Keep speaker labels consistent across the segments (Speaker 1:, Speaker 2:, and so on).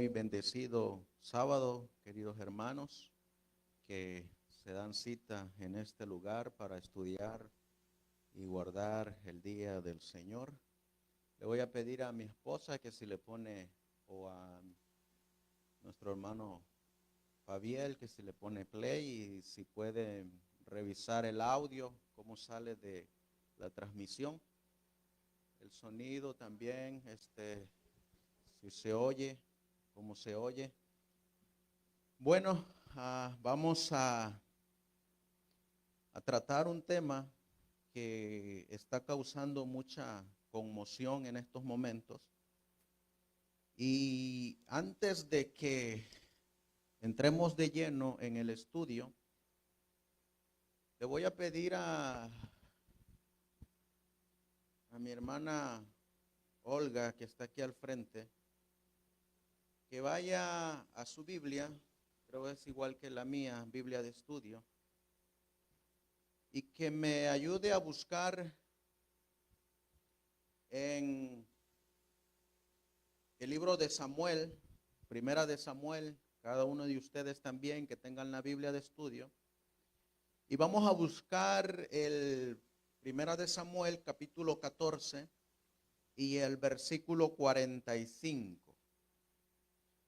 Speaker 1: muy bendecido sábado, queridos hermanos, que se dan cita en este lugar para estudiar y guardar el día del Señor. Le voy a pedir a mi esposa que si le pone, o a nuestro hermano Fabiel, que si le pone play y si puede revisar el audio, cómo sale de la transmisión. El sonido también, si se oye, cómo se oye. Bueno, vamos a tratar un tema que está causando mucha conmoción en estos momentos. Y antes de que entremos de lleno en el estudio, le voy a pedir a mi hermana Olga, que está aquí al frente, que vaya a su Biblia, creo que es igual que la mía, Biblia de estudio, y que me ayude a buscar en el libro de Samuel, primera de Samuel, cada uno de ustedes también que tengan la Biblia de estudio, y vamos a buscar el primera de Samuel, capítulo 14, y el versículo 45.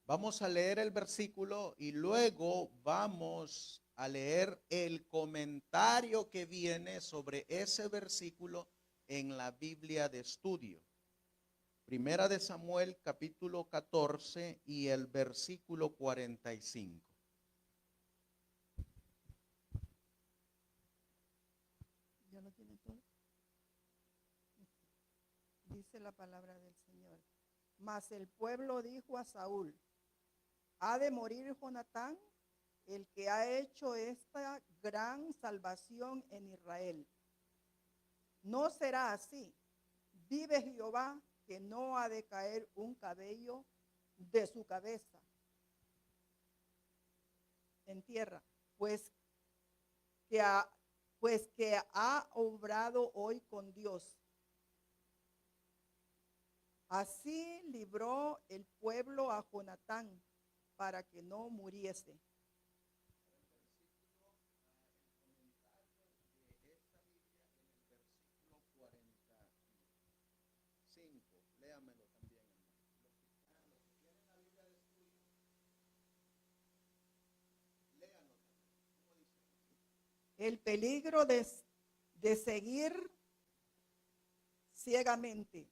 Speaker 1: Vamos a leer el versículo y luego vamos a leer el comentario que viene sobre ese versículo en la Biblia de estudio. Primera de Samuel, capítulo 14 y el versículo 45.
Speaker 2: ¿Ya lo tiene todo? Dice la palabra del Señor. Mas el pueblo dijo a Saúl: ¿ha de morir Jonatán, el que ha hecho esta gran salvación en Israel? No será así. Vive Jehová, que no ha de caer un cabello de su cabeza en tierra, pues que ha obrado hoy con Dios. Así libró el pueblo a Jonatán para que no muriese.
Speaker 1: Léamelo también,
Speaker 2: El peligro de seguir ciegamente.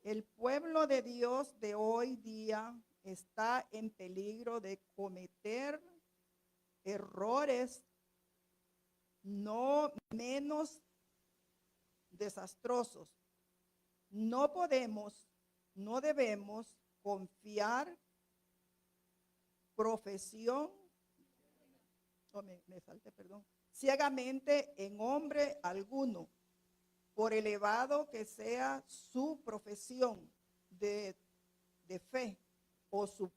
Speaker 2: El pueblo de Dios de hoy día está en peligro de cometer errores no menos desastrosos. No debemos confiar ciegamente en hombre alguno, por elevado que sea su profesión de fe o su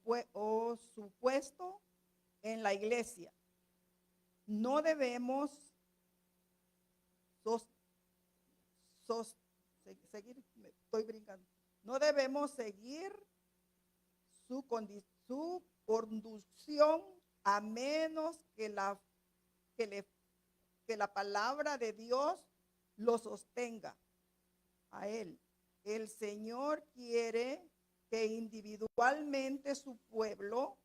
Speaker 2: puesto en la iglesia. No debemos No debemos seguir su conducción a menos que la palabra de Dios lo sostenga a él. El Señor quiere que individualmente su pueblo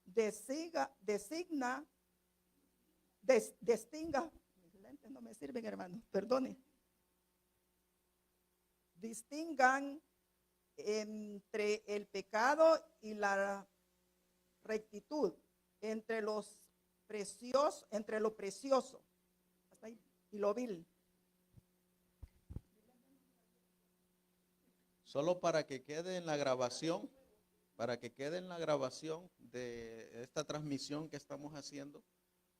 Speaker 2: distinga, no me sirven, hermano, perdone. Distingan entre el pecado y la rectitud, entre lo precioso hasta ahí, y lo vil.
Speaker 1: Solo para que quede en la grabación, de esta transmisión que estamos haciendo,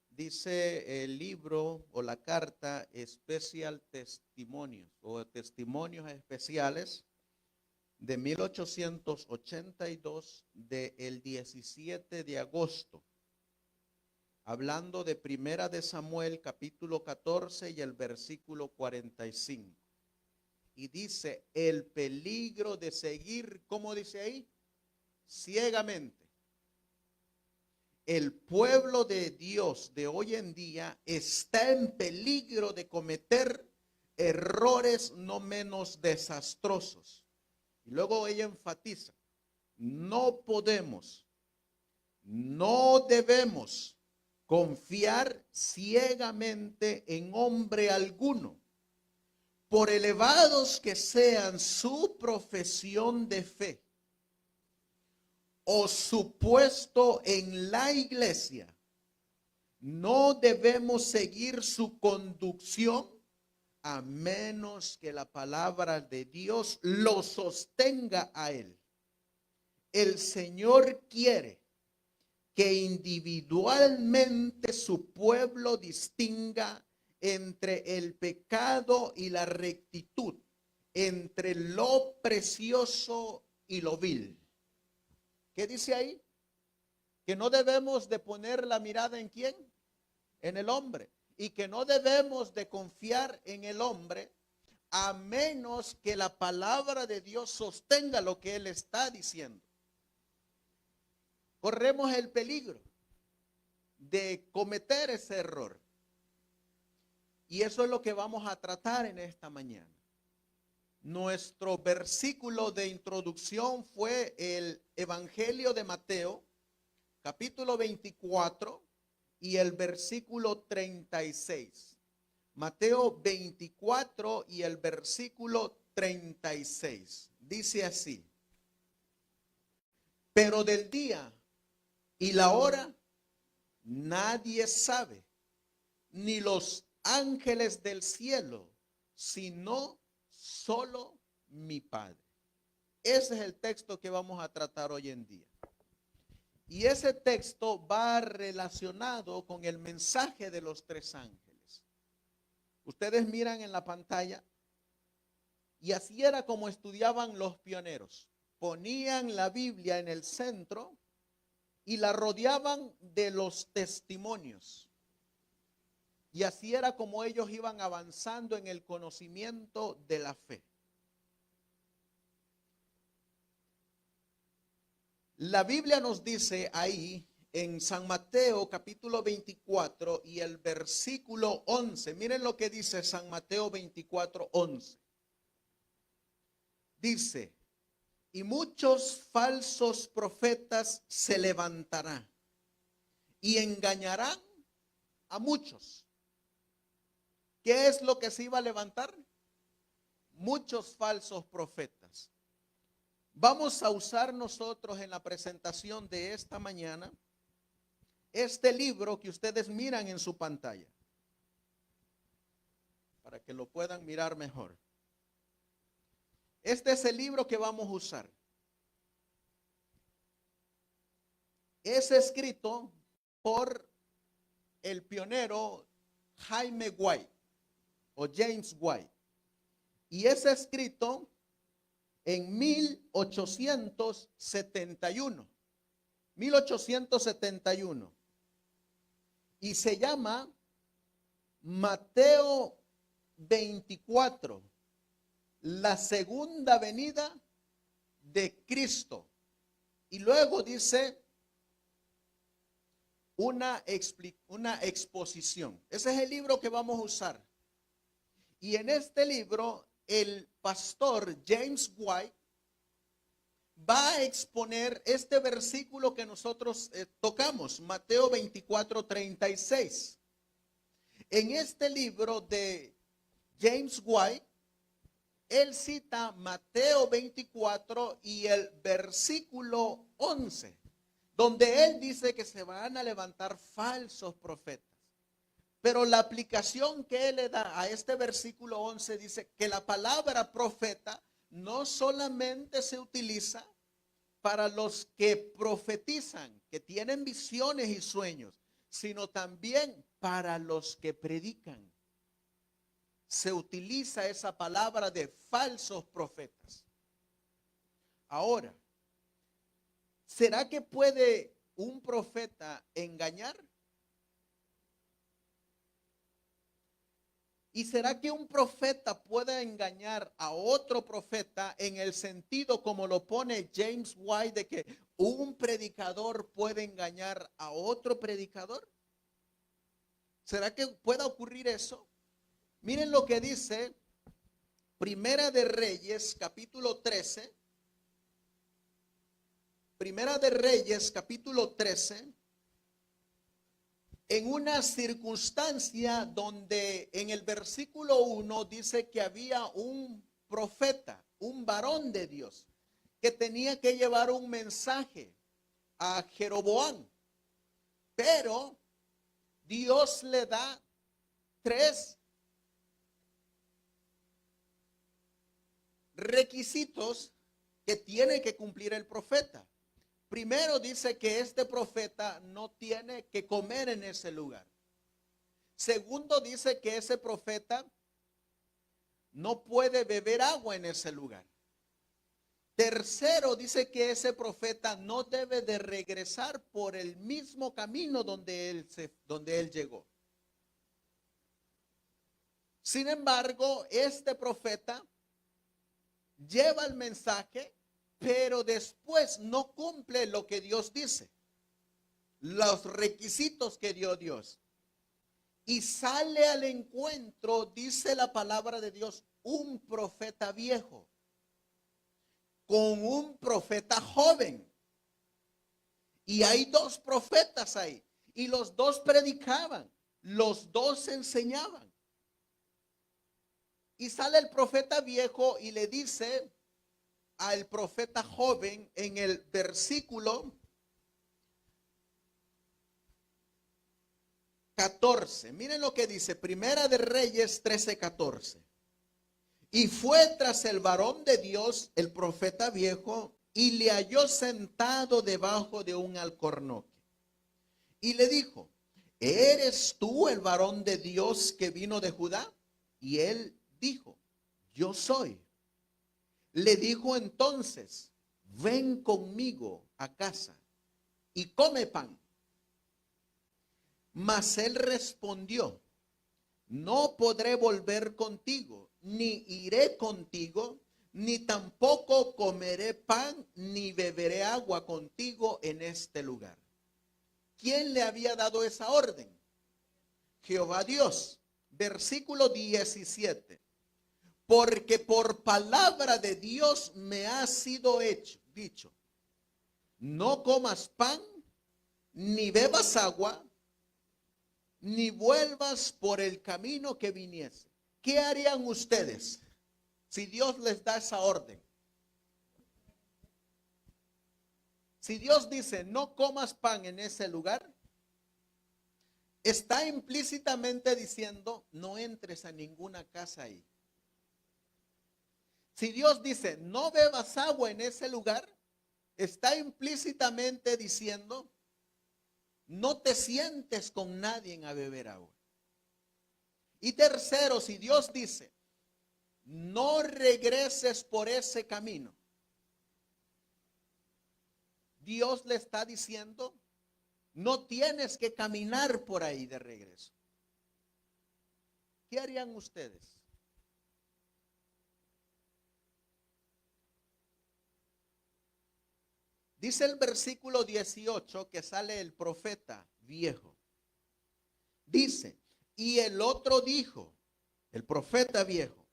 Speaker 1: dice el libro o la carta Special Testimonios o Testimonios Especiales de 1882 del 17 de agosto, hablando de Primera de Samuel capítulo 14 y el versículo 45. Y dice, el peligro de seguir, ¿cómo dice ahí? ciegamente. El pueblo de Dios de hoy en día está en peligro de cometer errores no menos desastrosos. Y luego ella enfatiza, no podemos, no debemos confiar ciegamente en hombre alguno, por elevados que sean su profesión de fe o su puesto en la iglesia. No debemos seguir su conducción a menos que la palabra de Dios lo sostenga a él. El Señor quiere que individualmente su pueblo distinga entre el pecado y la rectitud, entre lo precioso y lo vil. ¿Qué dice ahí? Que no debemos de poner la mirada ¿en quién? En el hombre. Y que no debemos de confiar en el hombre a menos que la palabra de Dios sostenga lo que él está diciendo. Corremos el peligro de cometer ese error. Y eso es lo que vamos a tratar en esta mañana. Nuestro versículo de introducción fue el Evangelio de Mateo, capítulo 24 y el versículo 36. Mateo 24 y el versículo 36. Dice así: pero del día y la hora nadie sabe, ni los ángeles del cielo, sino solo mi Padre. Ese es el texto que vamos a tratar hoy en día. Y ese texto va relacionado con el mensaje de los tres ángeles. Ustedes miran en la pantalla, y así era como estudiaban los pioneros. Ponían la Biblia en el centro y la rodeaban de los testimonios. Y así era como ellos iban avanzando en el conocimiento de la fe. La Biblia nos dice ahí en San Mateo capítulo 24 y el versículo 11. Miren lo que dice San Mateo 24, 11. Dice: y muchos falsos profetas se levantarán y engañarán a muchos. ¿Qué es lo que se iba a levantar? Muchos falsos profetas. Vamos a usar nosotros en la presentación de esta mañana este libro que ustedes miran en su pantalla, para que lo puedan mirar mejor. Este es el libro que vamos a usar. Es escrito por el pionero Jaime White o James White. Y es escrito en 1871. 1871. Y se llama Mateo 24. La segunda venida de Cristo. Y luego dice una exposición. Ese es el libro que vamos a usar. Y en este libro el pastor James White va a exponer este versículo que nosotros tocamos, Mateo 24, 36. En este libro de James White, él cita Mateo 24 y el versículo 11, donde él dice que se van a levantar falsos profetas. Pero la aplicación que él le da a este versículo 11 dice que la palabra profeta no solamente se utiliza para los que profetizan, que tienen visiones y sueños, sino también para los que predican. Se utiliza esa palabra de falsos profetas. Ahora, ¿será que puede un profeta engañar? ¿Y será que un profeta puede engañar a otro profeta en el sentido como lo pone James White de que un predicador puede engañar a otro predicador? ¿Será que pueda ocurrir eso? Miren lo que dice Primera de Reyes, capítulo 13. Primera de Reyes, capítulo 13. En una circunstancia donde en el versículo 1 dice que había un profeta, un varón de Dios, que tenía que llevar un mensaje a Jeroboam. Pero Dios le da 3 requisitos que tiene que cumplir el profeta. Primero dice que este profeta no tiene que comer en ese lugar. Segundo dice que ese profeta no puede beber agua en ese lugar. Tercero dice que ese profeta no debe de regresar por el mismo camino donde él llegó. Sin embargo, este profeta lleva el mensaje, pero después no cumple lo que Dios dice, los requisitos que dio Dios. Y sale al encuentro, dice la palabra de Dios, un profeta viejo con un profeta joven. Y hay 2 profetas ahí. Y los 2 predicaban, los 2 enseñaban. Y sale el profeta viejo y le dice al profeta joven en el versículo 14. Miren lo que dice, Primera de Reyes 13:14. Y fue tras el varón de Dios, el profeta viejo, y le halló sentado debajo de un alcornoque. Y le dijo, ¿eres tú el varón de Dios que vino de Judá? Y él dijo, yo soy. Le dijo entonces, ven conmigo a casa y come pan. Mas él respondió, no podré volver contigo, ni iré contigo, ni tampoco comeré pan, ni beberé agua contigo en este lugar. ¿Quién le había dado esa orden? Jehová Dios. Versículo 17. Porque por palabra de Dios me ha sido dicho, no comas pan, ni bebas agua, ni vuelvas por el camino que viniese. ¿Qué harían ustedes si Dios les da esa orden? Si Dios dice, no comas pan en ese lugar, está implícitamente diciendo, no entres a ninguna casa ahí. Si Dios dice, no bebas agua en ese lugar, está implícitamente diciendo, no te sientes con nadie a beber agua. Y tercero, si Dios dice, no regreses por ese camino, Dios le está diciendo, no tienes que caminar por ahí de regreso. ¿Qué harían ustedes? Dice el versículo 18 que sale el profeta viejo. Dice, y el otro dijo, el profeta viejo,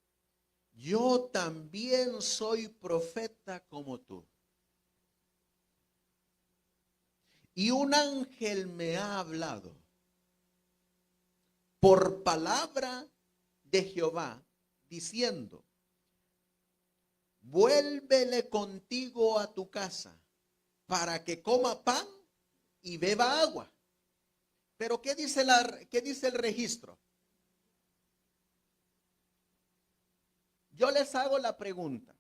Speaker 1: yo también soy profeta como tú. Y un ángel me ha hablado por palabra de Jehová, diciendo, vuélvele contigo a tu casa, para que coma pan y beba agua. Pero ¿qué dice el registro? Yo les hago la pregunta.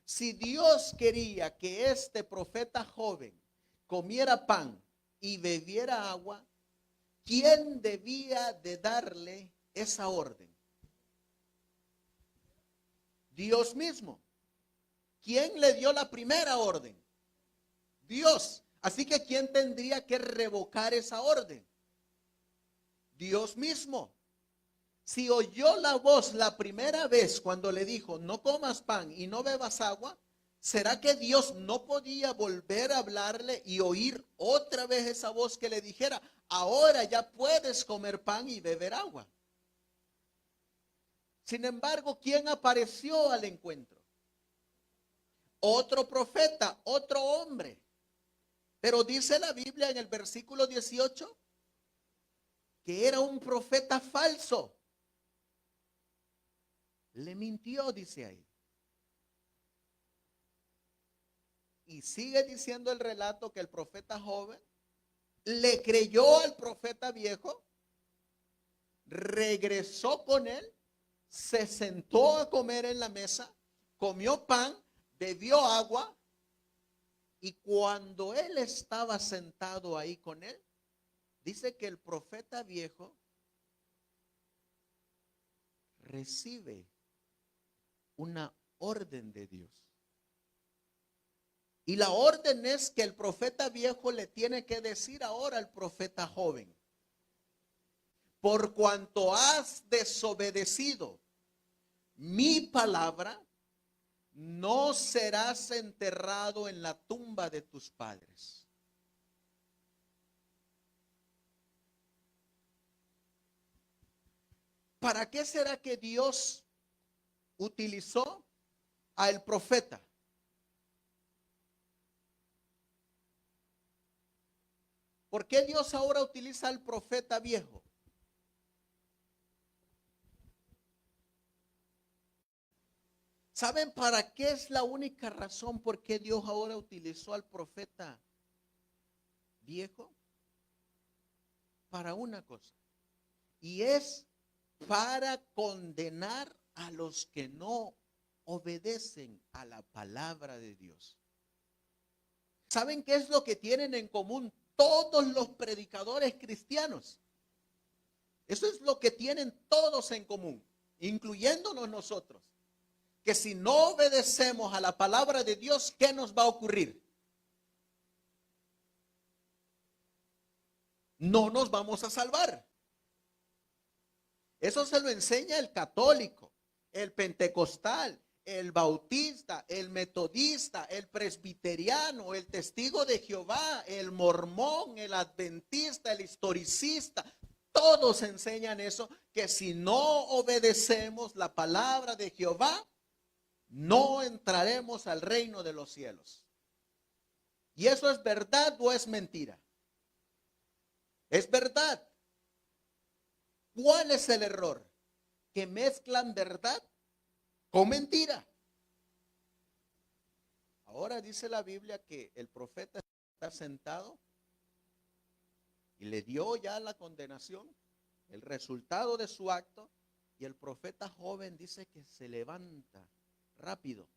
Speaker 1: Si Dios quería que este profeta joven comiera pan y bebiera agua, ¿quién debía de darle esa orden? Dios mismo. ¿Quién le dio la primera orden? Dios. Así que ¿quién tendría que revocar esa orden? Dios mismo. Si oyó la voz la primera vez cuando le dijo, no comas pan y no bebas agua, ¿será que Dios no podía volver a hablarle y oír otra vez esa voz que le dijera, ahora ya puedes comer pan y beber agua? Sin embargo, ¿quién apareció al encuentro? Otro profeta, otro hombre. Pero dice la Biblia en el versículo 18 que era un profeta falso. Le mintió, dice ahí. Y sigue diciendo el relato que el profeta joven le creyó al profeta viejo, regresó con él, se sentó a comer en la mesa, comió pan, bebió agua, y cuando él estaba sentado ahí con él, dice que el profeta viejo recibe una orden de Dios. Y la orden es que el profeta viejo le tiene que decir ahora al profeta joven, por cuanto has desobedecido mi palabra, no serás enterrado en la tumba de tus padres. ¿Para qué será que Dios utilizó al profeta? ¿Por qué Dios ahora utiliza al profeta viejo? ¿Saben para qué es la única razón por qué Dios ahora utilizó al profeta viejo? Para una cosa. Y es para condenar a los que no obedecen a la palabra de Dios. ¿Saben qué es lo que tienen en común todos los predicadores cristianos? Eso es lo que tienen todos en común, incluyéndonos nosotros. Que si no obedecemos a la palabra de Dios, ¿qué nos va a ocurrir? No nos vamos a salvar. Eso se lo enseña el católico, el pentecostal, el bautista, el metodista, el presbiteriano, el testigo de Jehová, el mormón, el adventista, el historicista. Todos enseñan eso, que si no obedecemos la palabra de Jehová, no entraremos al reino de los cielos. ¿Y eso es verdad o es mentira? Es verdad. ¿Cuál es el error? Que mezclan verdad con mentira. Ahora dice la Biblia que el profeta está sentado y le dio ya la condenación, el resultado de su acto, y el profeta joven dice que se levanta rápido.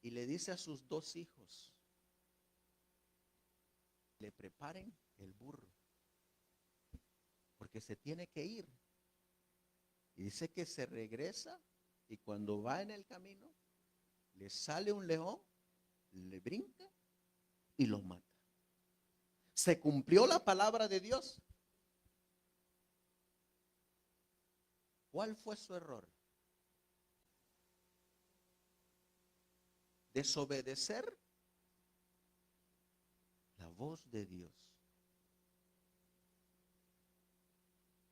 Speaker 1: Y le dice a sus dos hijos, le preparen el burro, porque se tiene que ir. Y dice que se regresa y cuando va en el camino, le sale un león, le brinca y lo mata. ¿Se cumplió la palabra de Dios? ¿Cuál fue su error? Desobedecer la voz de Dios.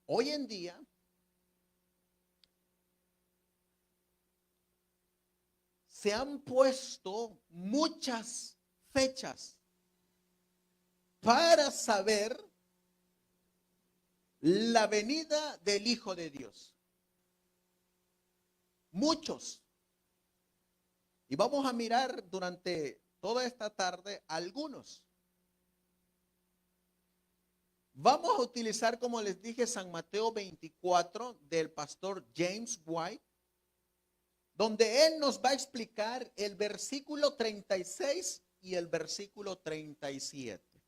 Speaker 1: Hoy en día, se han puesto muchas fechas para saber la venida del Hijo de Dios. Muchos. Y vamos a mirar durante toda esta tarde algunos. Vamos a utilizar, como les dije, San Mateo 24 del pastor James White, donde él nos va a explicar el versículo 36 y el versículo 37.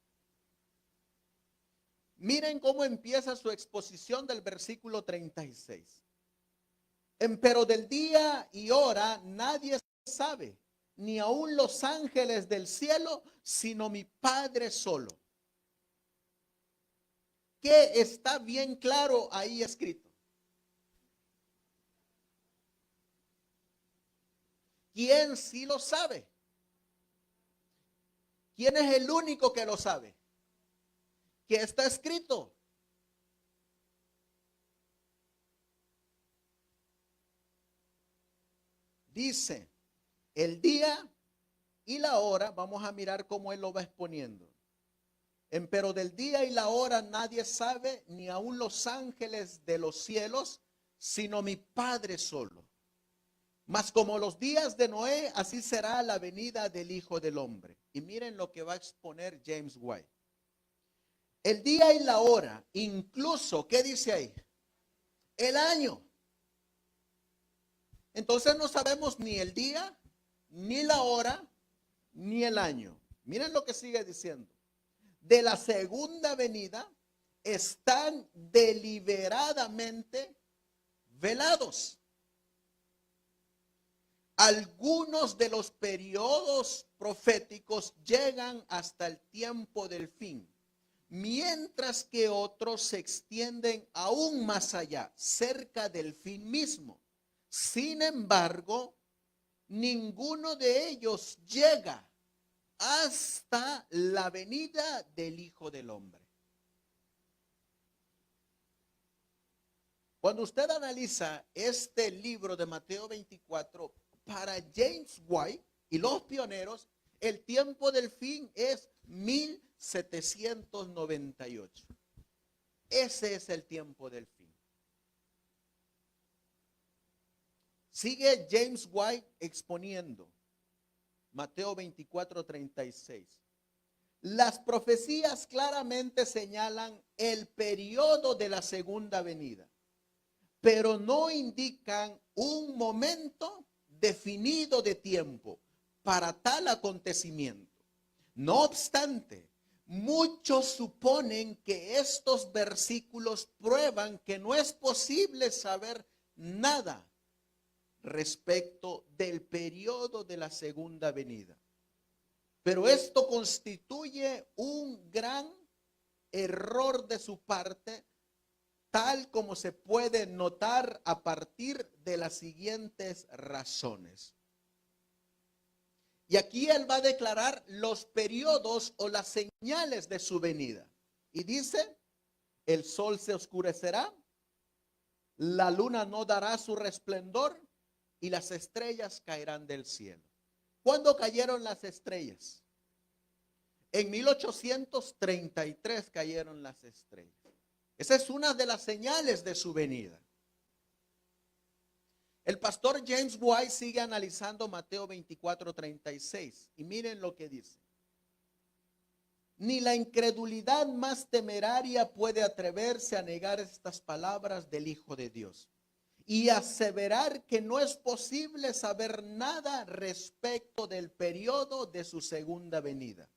Speaker 1: Miren cómo empieza su exposición del versículo 36. Pero del día y hora nadie sabe, ni aun los ángeles del cielo, sino mi Padre solo. ¿qué está bien claro ahí escrito? ¿Quién sí lo sabe? ¿Quién es el único que lo sabe? ¿Qué está escrito? Dice, el día y la hora, vamos a mirar cómo él lo va exponiendo. Pero del día y la hora nadie sabe, ni aun los ángeles de los cielos, sino mi Padre solo. Mas como los días de Noé, así será la venida del Hijo del Hombre. Y miren lo que va a exponer James White. El día y la hora, incluso, ¿qué dice ahí? El año. Entonces no sabemos ni el día, ni la hora, ni el año. Miren lo que sigue diciendo. De la segunda venida están deliberadamente velados. Algunos de los periodos proféticos llegan hasta el tiempo del fin, mientras que otros se extienden aún más allá, cerca del fin mismo. Sin embargo, ninguno de ellos llega hasta la venida del Hijo del Hombre. Cuando usted analiza este libro de Mateo 24, para James White y los pioneros, el tiempo del fin es 1798. Ese es el tiempo del fin. Sigue James White exponiendo Mateo 24, 36. Las profecías claramente señalan el periodo de la segunda venida, pero no indican un momento definido de tiempo para tal acontecimiento. No obstante, muchos suponen que estos versículos prueban que no es posible saber nada respecto del periodo de la segunda venida. Pero esto constituye un gran error de su parte, tal como se puede notar a partir de las siguientes razones. Y aquí él va a declarar los periodos o las señales de su venida. Y dice, el sol se oscurecerá, la luna no dará su resplandor y las estrellas caerán del cielo. ¿Cuándo cayeron las estrellas? En 1833 cayeron las estrellas. Esa es una de las señales de su venida. El pastor James White sigue analizando Mateo 24, 36 y miren lo que dice. Ni la incredulidad más temeraria puede atreverse a negar estas palabras del Hijo de Dios y aseverar que no es posible saber nada respecto del periodo de su segunda venida.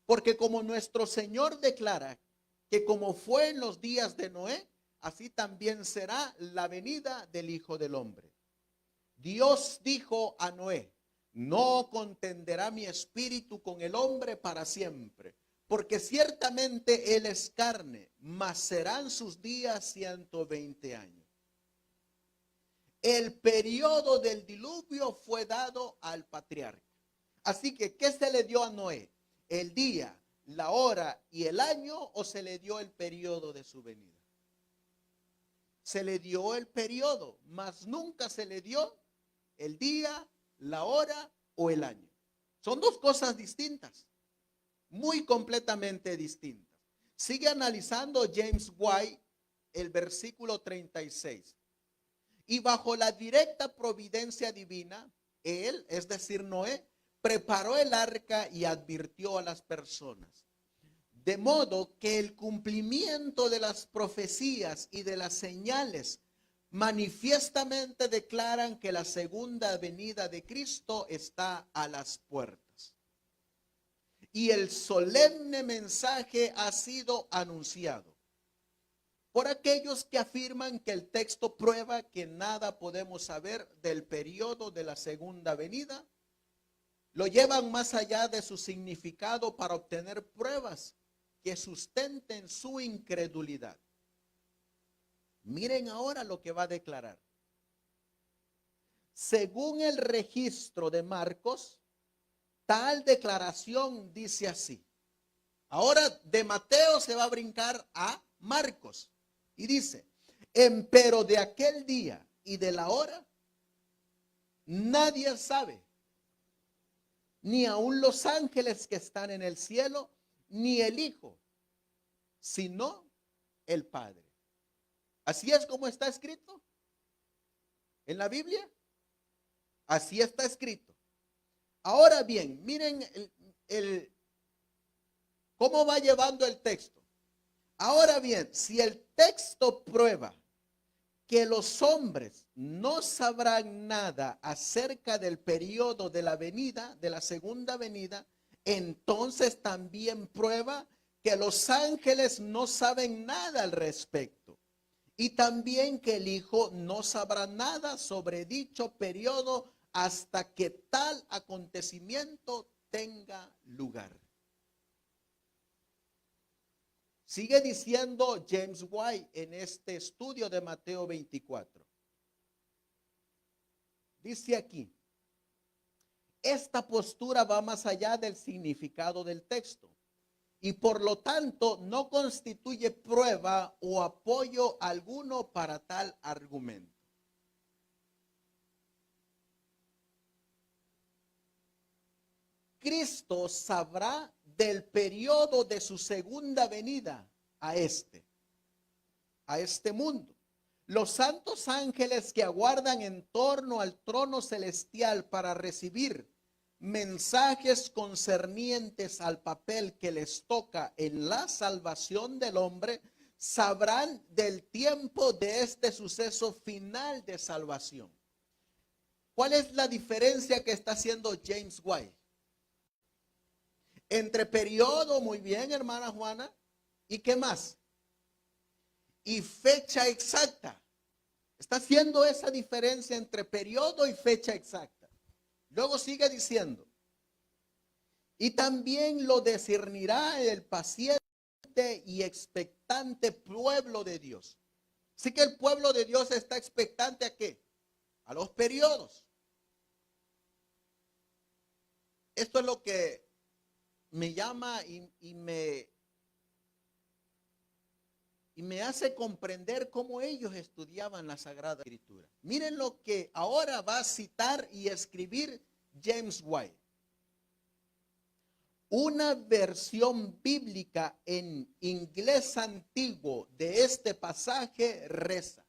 Speaker 1: Porque como nuestro Señor declara que como fue en los días de Noé, así también será la venida del Hijo del Hombre. Dios dijo a Noé, no contenderá mi espíritu con el hombre para siempre, porque ciertamente él es carne, mas serán sus días 120 años. El periodo del diluvio fue dado al patriarca. Así que, ¿qué se le dio a Noé? ¿El día, la hora y el año o se le dio el periodo de su venida? Se le dio el periodo, mas nunca se le dio el día, la hora o el año. Son dos cosas distintas, muy completamente distintas. Sigue analizando James White el versículo 36. Y bajo la directa providencia divina, él, es decir, Noé, preparó el arca y advirtió a las personas. De modo que el cumplimiento de las profecías y de las señales manifiestamente declaran que la segunda venida de Cristo está a las puertas. Y el solemne mensaje ha sido anunciado por aquellos que afirman que el texto prueba que nada podemos saber del periodo de la segunda venida. Lo llevan más allá de su significado para obtener pruebas que sustenten su incredulidad. Miren ahora lo que va a declarar. Según el registro de Marcos, tal declaración dice así. Ahora de Mateo se va a brincar a Marcos y dice, empero de aquel día y de la hora, nadie sabe, ni aun los ángeles que están en el cielo, ni el Hijo, sino el Padre. Así es como está escrito en la Biblia. Así está escrito. Ahora bien, miren cómo va llevando el texto. Ahora bien, si el texto prueba que los hombres no sabrán nada acerca del periodo de la venida, de la segunda venida, entonces también prueba que los ángeles no saben nada al respecto. Y también que el Hijo no sabrá nada sobre dicho periodo hasta que tal acontecimiento tenga lugar. Sigue diciendo James White en este estudio de Mateo 24. Dice aquí, esta postura va más allá del significado del texto y por lo tanto no constituye prueba o apoyo alguno para tal argumento. Cristo sabrá del periodo de su segunda venida a este mundo. Los santos ángeles que aguardan en torno al trono celestial para recibir mensajes concernientes al papel que les toca en la salvación del hombre, sabrán del tiempo de este suceso final de salvación. ¿Cuál es la diferencia que está haciendo James White? Entre periodo, muy bien, hermana Juana, ¿y qué más? Y fecha exacta. Está haciendo esa diferencia entre periodo y fecha exacta. Luego sigue diciendo, y también lo discernirá el paciente y expectante pueblo de Dios. Así que el pueblo de Dios está expectante ¿a qué? A los periodos. Esto es lo que me llama y me hace comprender cómo ellos estudiaban la Sagrada Escritura. Miren lo que ahora va a citar y escribir James White. Una versión bíblica en inglés antiguo de este pasaje reza: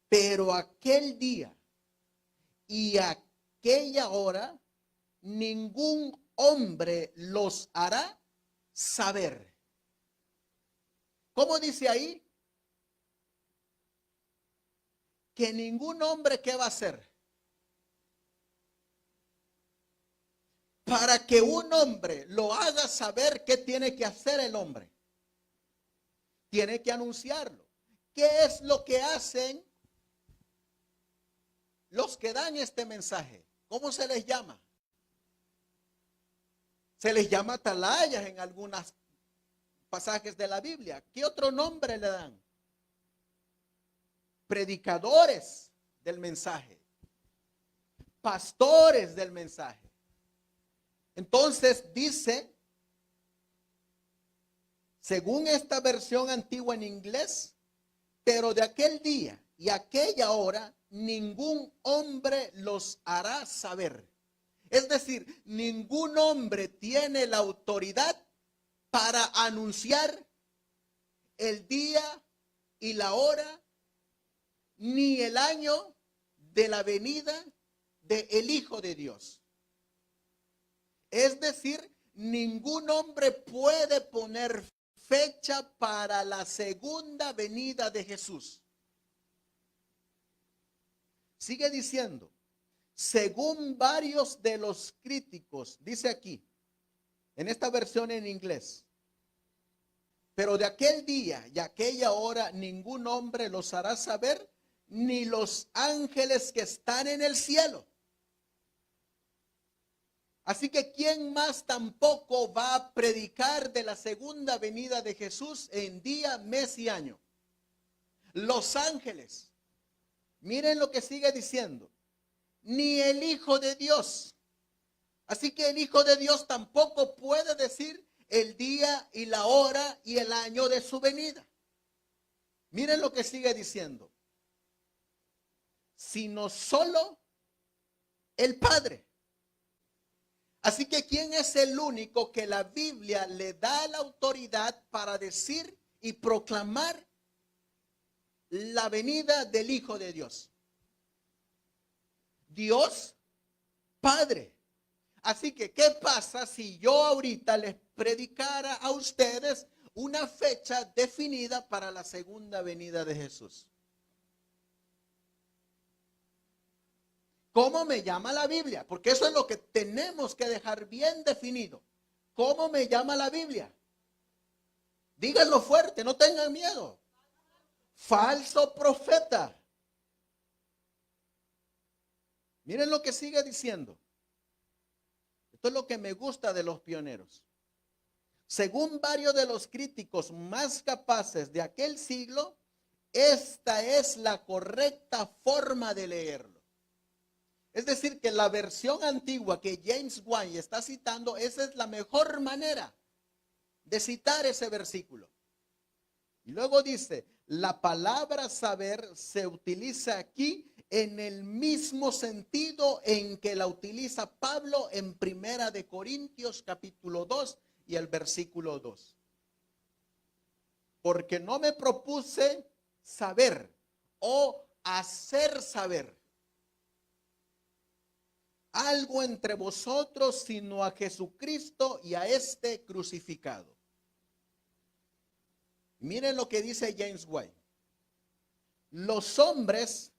Speaker 1: pero aquel día y aquella hora ningún hombre los hará saber. ¿Cómo dice ahí? Que ningún hombre, ¿qué va a hacer? Para que un hombre lo haga saber, ¿qué tiene que hacer el hombre? Tiene que anunciarlo. ¿Qué es lo que hacen los que dan este mensaje? ¿Cómo se les llama? Se les llama atalayas en algunos pasajes de la Biblia. ¿Qué otro nombre le dan? Predicadores del mensaje. Pastores del mensaje. Entonces dice, según esta versión antigua en inglés, pero de aquel día y aquella hora ningún hombre los hará saber. Es decir, ningún hombre tiene la autoridad para anunciar el día y la hora, ni el año de la venida del Hijo de Dios. Es decir, ningún hombre puede poner fecha para la segunda venida de Jesús. Sigue diciendo, según varios de los críticos, dice aquí, en esta versión en inglés, pero de aquel día y aquella hora ningún hombre los hará saber, ni los ángeles que están en el cielo. Así que ¿quién más tampoco va a predicar de la segunda venida de Jesús en día, mes y año? Los ángeles. Miren lo que sigue diciendo. Ni el Hijo de Dios. Así que el Hijo de Dios tampoco puede decir el día y la hora y el año de su venida. Miren lo que sigue diciendo. Sino solo el Padre. Así que ¿quién es el único que la Biblia le da la autoridad para decir y proclamar la venida del Hijo de Dios? Dios Padre. Así que, ¿qué pasa si yo ahorita les predicara a ustedes una fecha definida para la segunda venida de Jesús? ¿Cómo me llama la Biblia? Porque eso es lo que tenemos que dejar bien definido. ¿Cómo me llama la Biblia? Díganlo fuerte, no tengan miedo. Falso profeta. Miren lo que sigue diciendo. Esto es lo que me gusta de los pioneros. Según varios de los críticos más capaces de aquel siglo, esta es la correcta forma de leerlo. Es decir, que la versión antigua que James White está citando, esa es la mejor manera de citar ese versículo. Y luego dice, la palabra saber se utiliza aquí en el mismo sentido en que la utiliza Pablo en Primera de Corintios capítulo 2 y el versículo 2. Porque no me propuse saber o hacer saber algo entre vosotros, sino a Jesucristo y a este crucificado. Miren lo que dice James White. Los hombres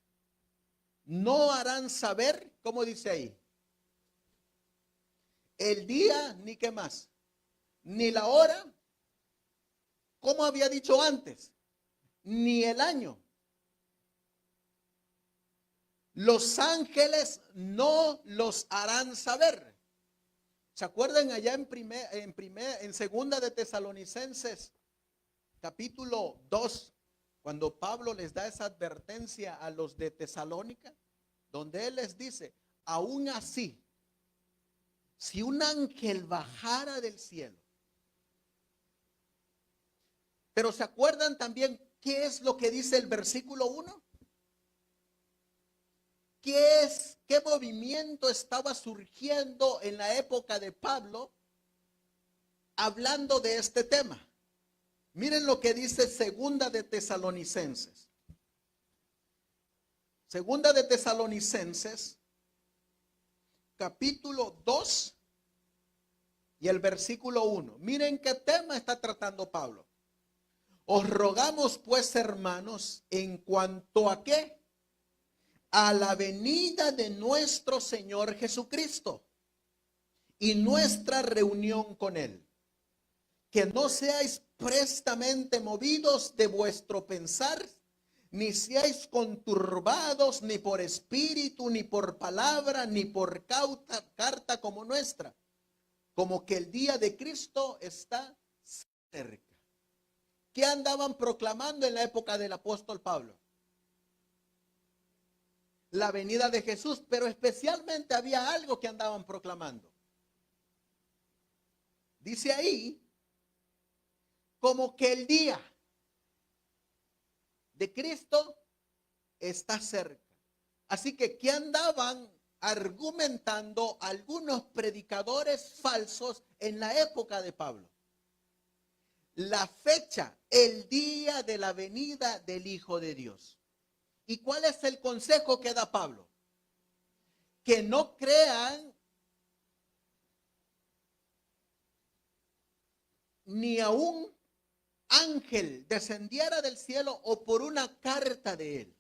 Speaker 1: no harán saber, ¿cómo dice ahí? El día, ni qué más, ni la hora, como había dicho antes, ni el año. Los ángeles no los harán saber. ¿Se acuerdan allá en segunda de Tesalonicenses, capítulo 2, cuando Pablo les da esa advertencia a los de Tesalónica, donde él les dice, aún así, si un ángel bajara del cielo. Pero ¿se acuerdan también qué es lo que dice el versículo 1? ¿Qué movimiento estaba surgiendo en la época de Pablo hablando de este tema? Miren lo que dice segunda de Tesalonicenses. Segunda de Tesalonicenses, capítulo 2 y el versículo 1. Miren qué tema está tratando Pablo. Os rogamos pues, hermanos, en cuanto a qué, a la venida de nuestro Señor Jesucristo y nuestra reunión con Él, que no seáis prestamente movidos de vuestro pensar, ni seáis conturbados ni por espíritu, ni por palabra, ni por carta como nuestra, como que el día de Cristo está cerca. ¿Qué andaban proclamando en la época del apóstol Pablo? La venida de Jesús, pero especialmente había algo que andaban proclamando. Dice ahí, como que el día de Cristo está cerca. Así que, ¿qué andaban argumentando algunos predicadores falsos en la época de Pablo? La fecha, el día de la venida del Hijo de Dios. ¿Y cuál es el consejo que da Pablo? Que no crean ni a un ángel descendiera del cielo o por una carta de él.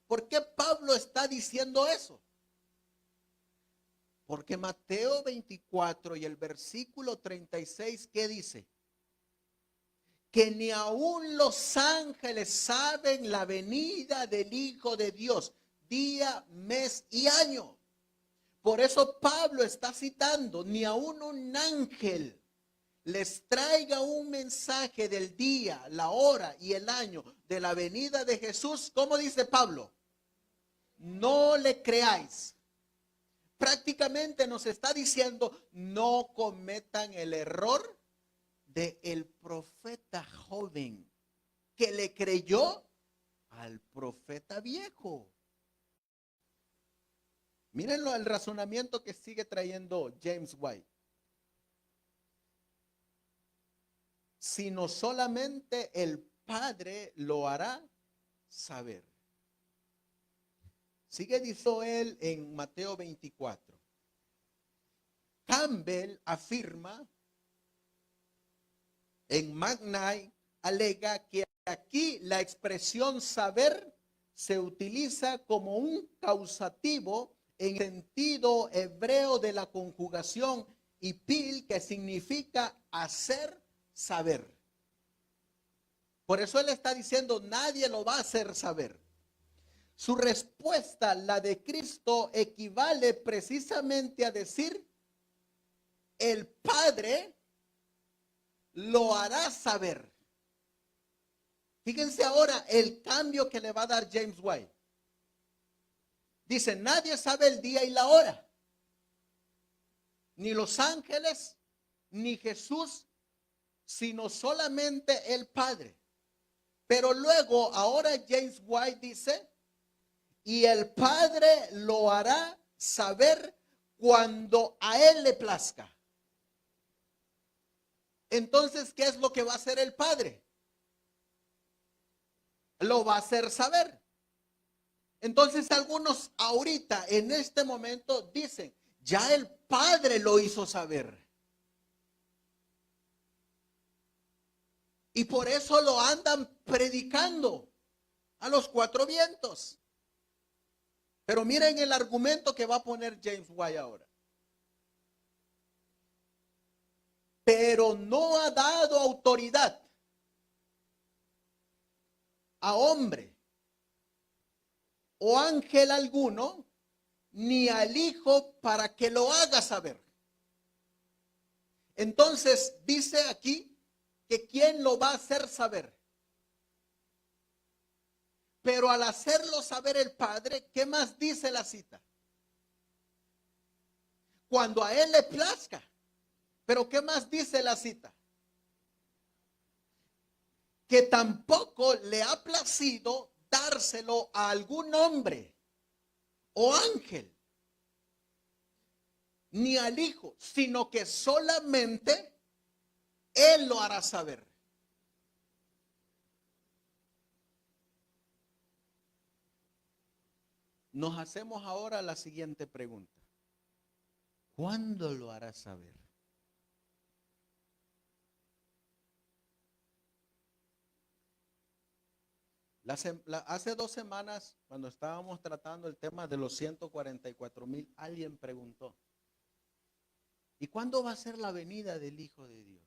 Speaker 1: ¿Por qué Pablo está diciendo eso? Porque Mateo 24 y el versículo 36, ¿qué dice? Que ni aún los ángeles saben la venida del Hijo de Dios, día, mes y año. Por eso Pablo está citando, ni aun un ángel les traiga un mensaje del día, la hora y el año de la venida de Jesús. ¿Cómo dice Pablo? No le creáis. Prácticamente nos está diciendo, no cometan el error de el profeta joven que le creyó al profeta viejo. Mírenlo, el razonamiento que sigue trayendo James White. Sino solamente el Padre lo hará saber. Sigue diciendo él en Mateo 24. Campbell afirma, en McKnight alega que aquí la expresión saber se utiliza como un causativo en sentido hebreo de la conjugación hipil, que significa hacer saber. Por eso él está diciendo, nadie lo va a hacer saber. Su respuesta, la de Cristo, equivale precisamente a decir, el Padre lo hará saber. Fíjense ahora el cambio que le va a dar James White. Dice, nadie sabe el día y la hora. Ni los ángeles, ni Jesús, sino solamente el Padre. Pero luego, ahora James White dice, y el Padre lo hará saber cuando a él le plazca. Entonces, ¿qué es lo que va a hacer el Padre? Lo va a hacer saber. Entonces, algunos ahorita, en este momento, dicen, ya el Padre lo hizo saber. Y por eso lo andan predicando a los cuatro vientos. Pero miren el argumento que va a poner James White ahora. Pero no ha dado autoridad a hombre o ángel alguno, ni al Hijo para que lo haga saber. Entonces dice aquí que quién lo va a hacer saber. Pero al hacerlo saber el Padre, ¿qué más dice la cita? Cuando a él le plazca. Pero ¿qué más dice la cita? Que tampoco le ha placido dárselo a algún hombre o ángel, ni al Hijo, sino que solamente él lo hará saber. Nos hacemos ahora la siguiente pregunta. ¿Cuándo lo hará saber? Hace 2 semanas, cuando estábamos tratando el tema de los 144,000, alguien preguntó, ¿y cuándo va a ser la venida del Hijo de Dios?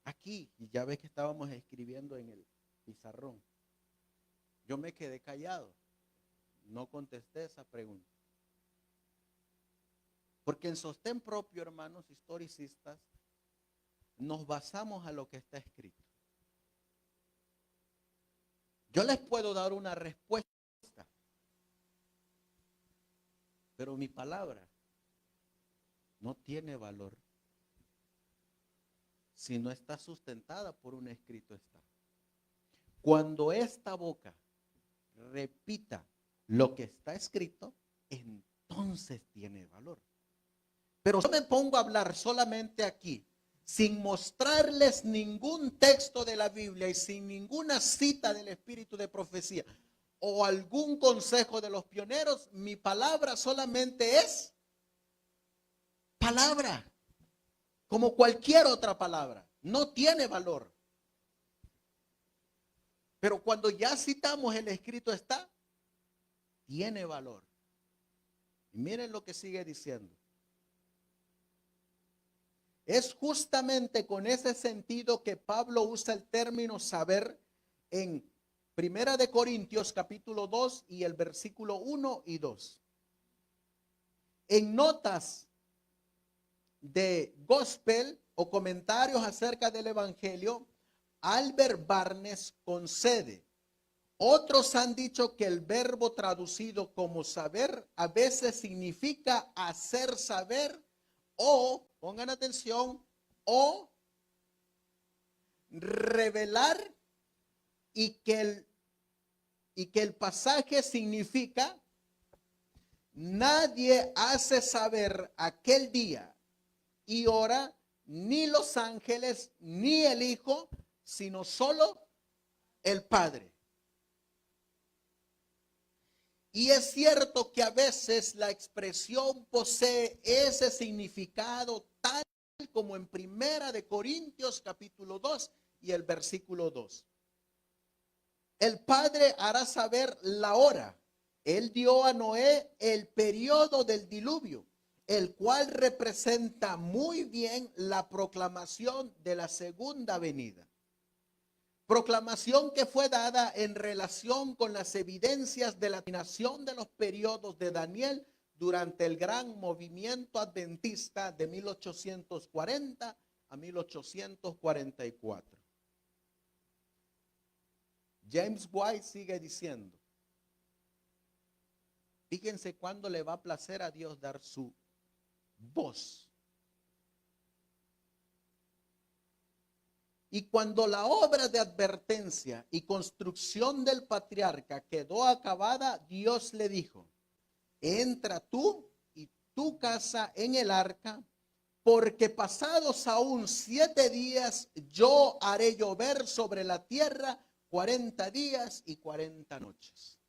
Speaker 1: Aquí, y ya ves que estábamos escribiendo en el pizarrón. Yo me quedé callado, no contesté esa pregunta. Porque en sostén propio, hermanos historicistas, nos basamos a lo que está escrito. Yo les puedo dar una respuesta, pero mi palabra no tiene valor si no está sustentada por un escrito está. Cuando esta boca repita lo que está escrito, entonces tiene valor. Pero yo me pongo a hablar solamente aquí, sin mostrarles ningún texto de la Biblia y sin ninguna cita del espíritu de profecía o algún consejo de los pioneros. Mi palabra solamente es palabra, como cualquier otra palabra, no tiene valor. Pero cuando ya citamos el escrito está, tiene valor. Y miren lo que sigue diciendo. Es justamente con ese sentido que Pablo usa el término saber en Primera de Corintios capítulo 2 y el versículo 1 y 2. en notas de gospel o comentarios acerca del evangelio, Albert Barnes concede: otros han dicho que el verbo traducido como saber a veces significa hacer saber o, pongan atención, o revelar, y que el pasaje significa: nadie hace saber aquel día y hora, ni los ángeles, ni el Hijo, sino solo el Padre. Y es cierto que a veces la expresión posee ese significado, tal como en Primera de Corintios capítulo 2 y el versículo 2. El Padre hará saber la hora. Él dio a Noé el periodo del diluvio, el cual representa muy bien la proclamación de la segunda venida. Proclamación que fue dada en relación con las evidencias de la terminación de los periodos de Daniel durante el gran movimiento adventista de 1840 a 1844. James White sigue diciendo: fíjense cuándo le va a placer a Dios dar su voz. Y cuando la obra de advertencia y construcción del patriarca quedó acabada, Dios le dijo: entra tú y tu casa en el arca, porque pasados aún 7 días yo haré llover sobre la tierra 40 días y 40 noches.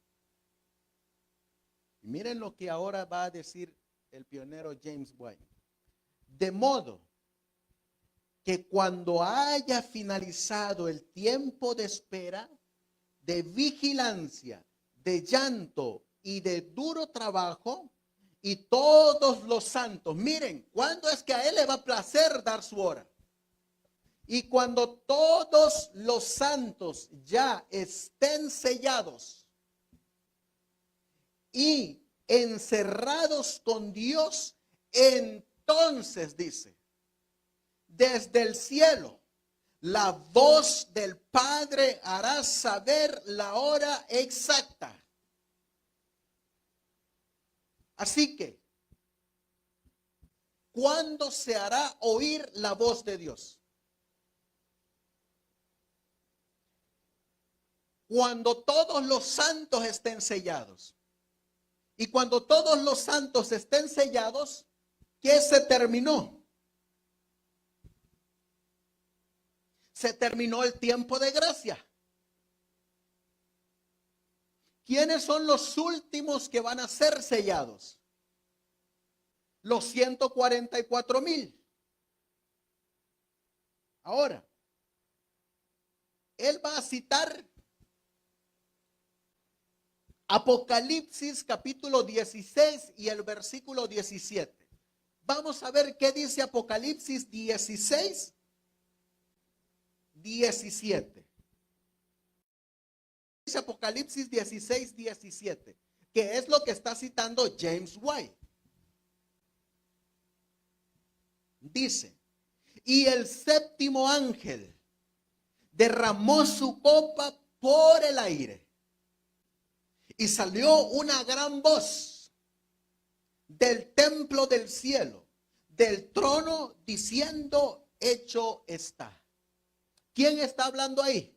Speaker 1: Y miren lo que ahora va a decir el pionero James White: de modo que cuando haya finalizado el tiempo de espera, de vigilancia, de llanto y de duro trabajo, y todos los santos, miren, ¿cuándo es que a él le va a placer dar su hora? Y cuando todos los santos ya estén sellados y encerrados con Dios, entonces dice: desde el cielo, la voz del Padre hará saber la hora exacta. Así que, ¿cuándo se hará oír la voz de Dios? Cuando todos los santos estén sellados. Y cuando todos los santos estén sellados, ¿qué se terminó? Se terminó el tiempo de gracia. ¿Quiénes son los últimos que van a ser sellados? Los 144,000. Ahora, él va a citar Apocalipsis capítulo 16 y el versículo 17. Vamos a ver qué dice Apocalipsis 16, 17. Dice Apocalipsis 16, 17, que es lo que está citando James White. Dice: y el séptimo ángel derramó su copa por el aire, y salió una gran voz del templo del cielo, del trono, diciendo: hecho está. ¿Quién está hablando ahí?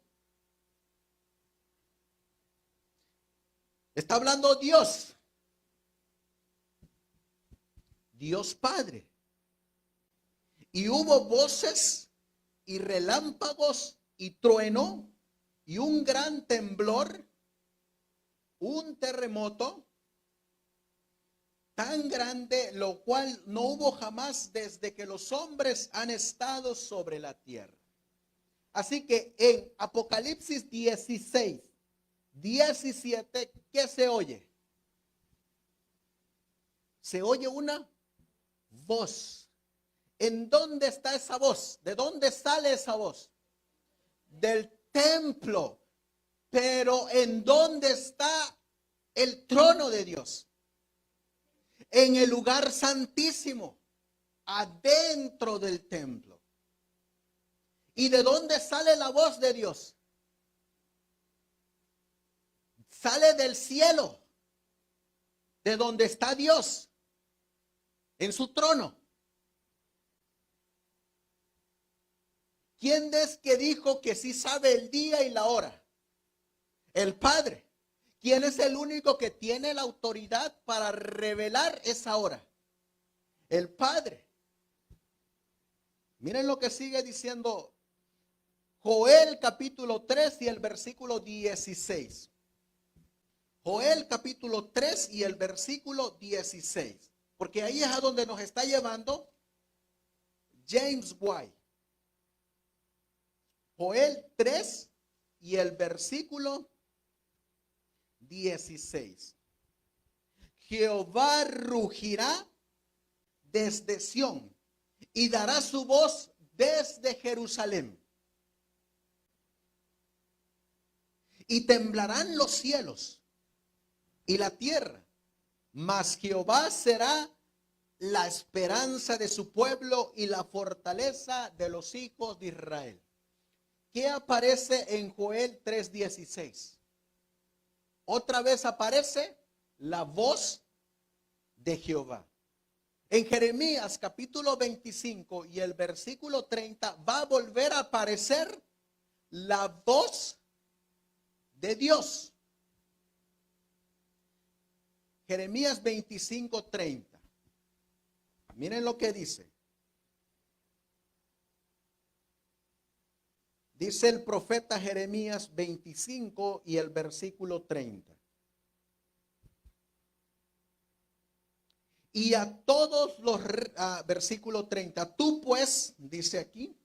Speaker 1: Está hablando Dios. Dios Padre. Y hubo voces y relámpagos y trueno y un gran temblor, un terremoto tan grande, lo cual no hubo jamás desde que los hombres han estado sobre la tierra. Así que en Apocalipsis 16, 17, ¿qué se oye? Se oye una voz. ¿En dónde está esa voz? ¿De dónde sale esa voz? Del templo. Pero ¿en dónde está el trono de Dios? en el lugar santísimo, adentro del templo. ¿Y de dónde sale la voz de Dios? Sale del cielo, de donde está Dios, en su trono. ¿Quién es que dijo que sí sabe el día y la hora? El Padre. ¿Quién es el único que tiene la autoridad para revelar esa hora? El Padre. Miren lo que sigue diciendo Joel capítulo 3 y el versículo 16. Joel capítulo 3 y el versículo 16. Porque ahí es a donde nos está llevando James White. Joel 3 y el versículo 16. Jehová rugirá desde Sión y dará su voz desde Jerusalén. Y temblarán los cielos y la tierra, mas Jehová será la esperanza de su pueblo y la fortaleza de los hijos de Israel. ¿Qué aparece en Joel 3:16? Otra vez aparece la voz de Jehová. En Jeremías capítulo 25 y el versículo 30 va a volver a aparecer la voz de Dios. Jeremías 25:30. Miren lo que dice. Dice el profeta Jeremías 25 y el versículo 30. Y a todos los, versículo 30, tú pues, dice aquí,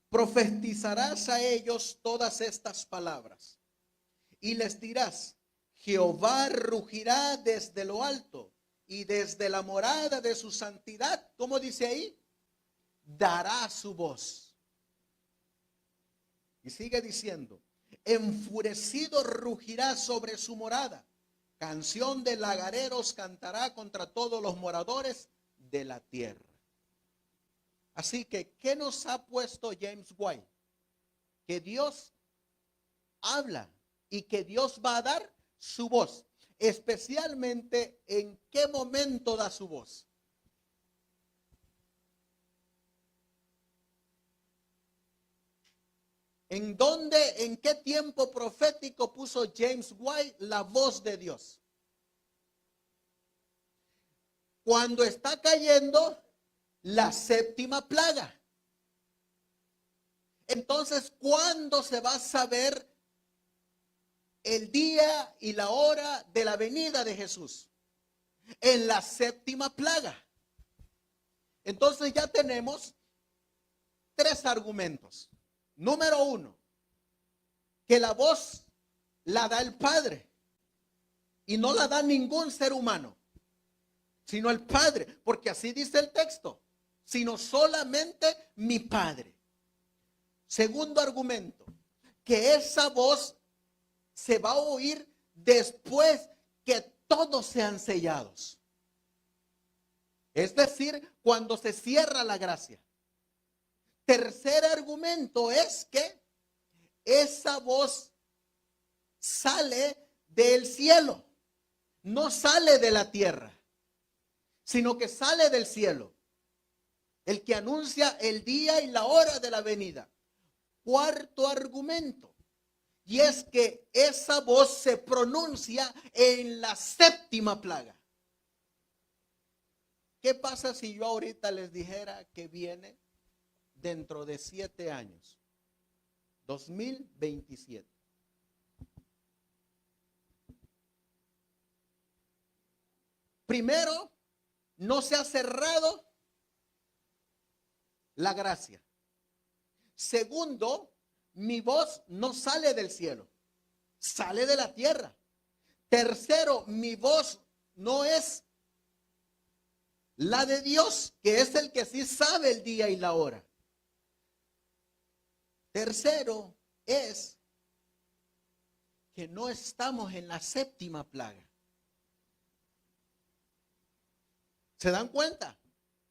Speaker 1: profetizarás a ellos todas estas palabras y les dirás, Jehová rugirá desde lo alto y desde la morada de su santidad, ¿cómo dice ahí? Dará su voz. Y sigue diciendo, enfurecido rugirá sobre su morada. Canción de lagareros cantará contra todos los moradores de la tierra. Así que, ¿qué nos ha puesto James White? Que Dios habla y que Dios va a dar su voz. Especialmente, ¿en qué momento da su voz? ¿En dónde, en qué tiempo profético puso James White la voz de Dios? Cuando está cayendo la séptima plaga. Entonces, ¿cuándo se va a saber el día y la hora de la venida de Jesús? En la séptima plaga. Entonces ya tenemos tres argumentos. Número uno, que la voz la da el Padre y no la da ningún ser humano, sino el Padre, porque así dice el texto, sino solamente mi Padre. Segundo argumento, que esa voz se va a oír después que todos sean sellados. Es decir, cuando se cierra la gracia. Tercer argumento es que esa voz sale del cielo, no sale de la tierra, sino que sale del cielo, el que anuncia el día y la hora de la venida. Cuarto argumento, y es que esa voz se pronuncia en la séptima plaga. ¿Qué pasa si yo ahorita les dijera que viene dentro de 7 años? 2027. Primero, no se ha cerrado la gracia. Segundo, mi voz no sale del cielo, sale de la tierra. Tercero, mi voz no es la de Dios, que es el que sí sabe el día y la hora. Tercero es que no estamos en la séptima plaga. ¿Se dan cuenta?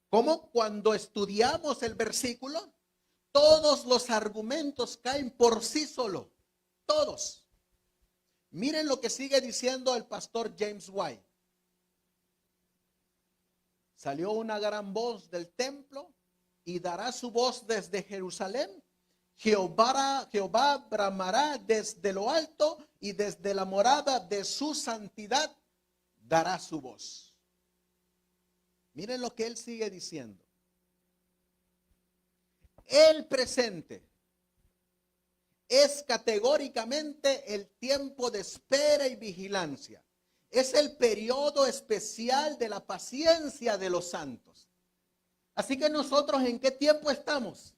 Speaker 1: Cómo cuando estudiamos el versículo, todos los argumentos caen por sí solo. Todos. Miren lo que sigue diciendo el pastor James White. Salió una gran voz del templo y dará su voz desde Jerusalén. Jehová bramará desde lo alto y desde la morada de su santidad dará su voz. Miren lo que él sigue diciendo. El presente es categóricamente el tiempo de espera y vigilancia. Es el periodo especial de la paciencia de los santos. Así que nosotros, ¿en qué tiempo estamos?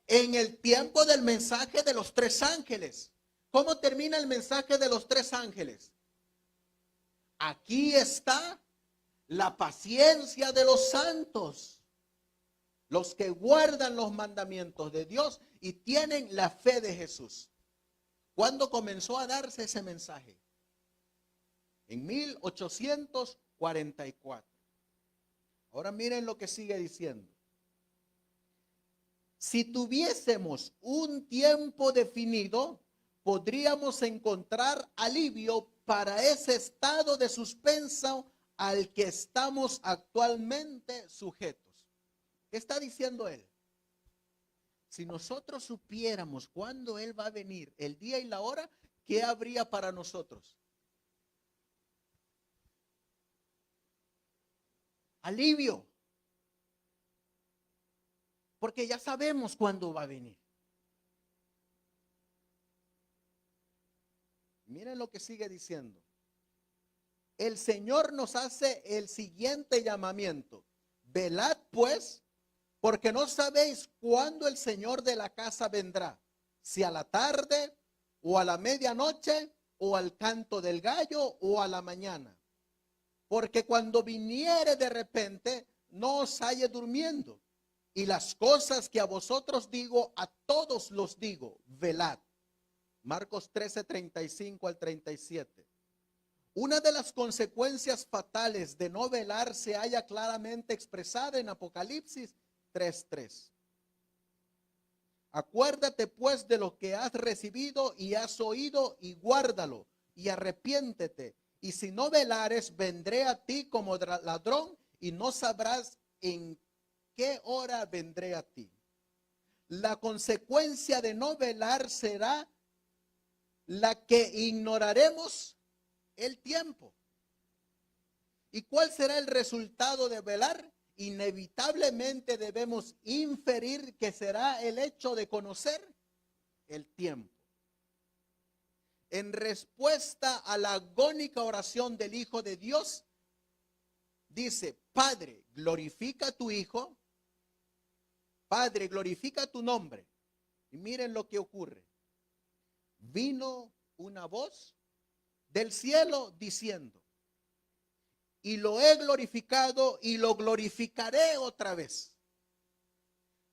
Speaker 1: En el tiempo del mensaje de los tres ángeles. ¿Cómo termina el mensaje de los tres ángeles? Aquí está la paciencia de los santos, los que guardan los mandamientos de Dios y tienen la fe de Jesús. ¿Cuándo comenzó a darse ese mensaje? En 1844. Ahora miren lo que sigue diciendo. Si tuviésemos un tiempo definido, podríamos encontrar alivio para ese estado de suspenso al que estamos actualmente sujetos. ¿Qué está diciendo él? Si nosotros supiéramos cuándo él va a venir, el día y la hora, ¿qué habría para nosotros? Alivio. Porque ya sabemos cuándo va a venir. Miren lo que sigue diciendo. El Señor nos hace el siguiente llamamiento. Velad pues, porque no sabéis cuándo el Señor de la casa vendrá, si a la tarde, o a la medianoche, o al canto del gallo, o a la mañana. Porque cuando viniere de repente, no os halle durmiendo. Y las cosas que a vosotros digo, a todos los digo, velad. Marcos 13, 35 al 37. Una de las consecuencias fatales de no velar se halla claramente expresada en Apocalipsis 3:3. Acuérdate pues de lo que has recibido y has oído y guárdalo y arrepiéntete. Y si no velares, vendré a ti como ladrón y no sabrás en qué hora vendré a ti. La consecuencia de no velar será la que ignoraremos el tiempo. ¿Y cuál será el resultado de velar? Inevitablemente debemos inferir que será el hecho de conocer el tiempo. En respuesta a la agónica oración del Hijo de Dios, dice: Padre, glorifica a tu Hijo. Padre, glorifica tu nombre. Y miren lo que ocurre. Vino una voz del cielo diciendo: y lo he glorificado y lo glorificaré otra vez.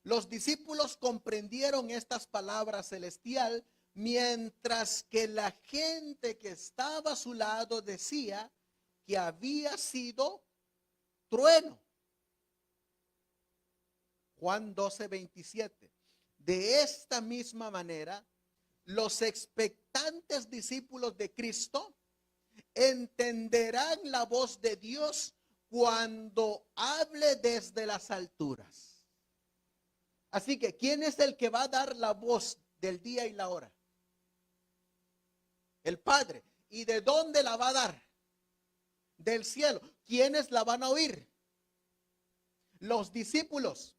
Speaker 1: Los discípulos comprendieron estas palabras celestiales, mientras que la gente que estaba a su lado decía que había sido trueno. Juan 12:27. De esta misma manera, los expectantes discípulos de Cristo entenderán la voz de Dios cuando hable desde las alturas. Así que, ¿quién es el que va a dar la voz del día y la hora? El Padre. ¿Y de dónde la va a dar? Del cielo. ¿Quiénes la van a oír? Los discípulos.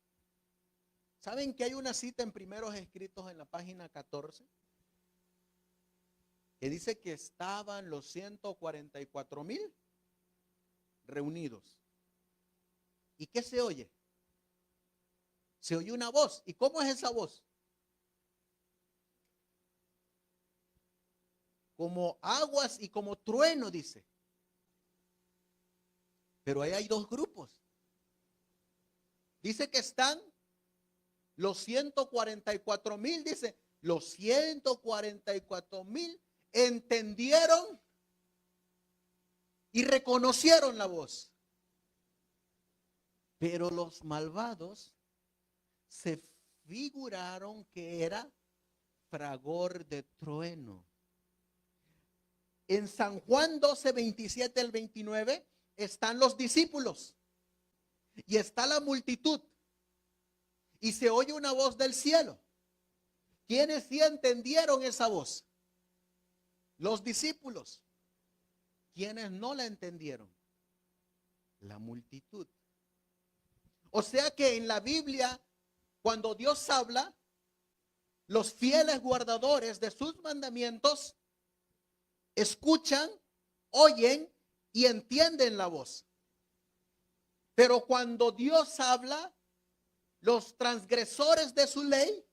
Speaker 1: ¿Saben que hay una cita en Primeros Escritos en la página 14? Que dice que estaban los 144,000 reunidos. ¿Y qué se oye? Se oye una voz. ¿Y cómo es esa voz? Como aguas y como trueno, dice. Pero ahí hay dos grupos. Dice que están los 144,000, dice, los 144,000 entendieron y reconocieron la voz. Pero los malvados se figuraron que era fragor de trueno. En San Juan 12, 27 al 29 están los discípulos y está la multitud y se oye una voz del cielo. ¿Quiénes sí entendieron esa voz? Los discípulos. ¿Quiénes no la entendieron? La multitud. O sea que en la Biblia, cuando Dios habla, los fieles guardadores de sus mandamientos escuchan, oyen y entienden la voz. Pero cuando Dios habla, los transgresores de su ley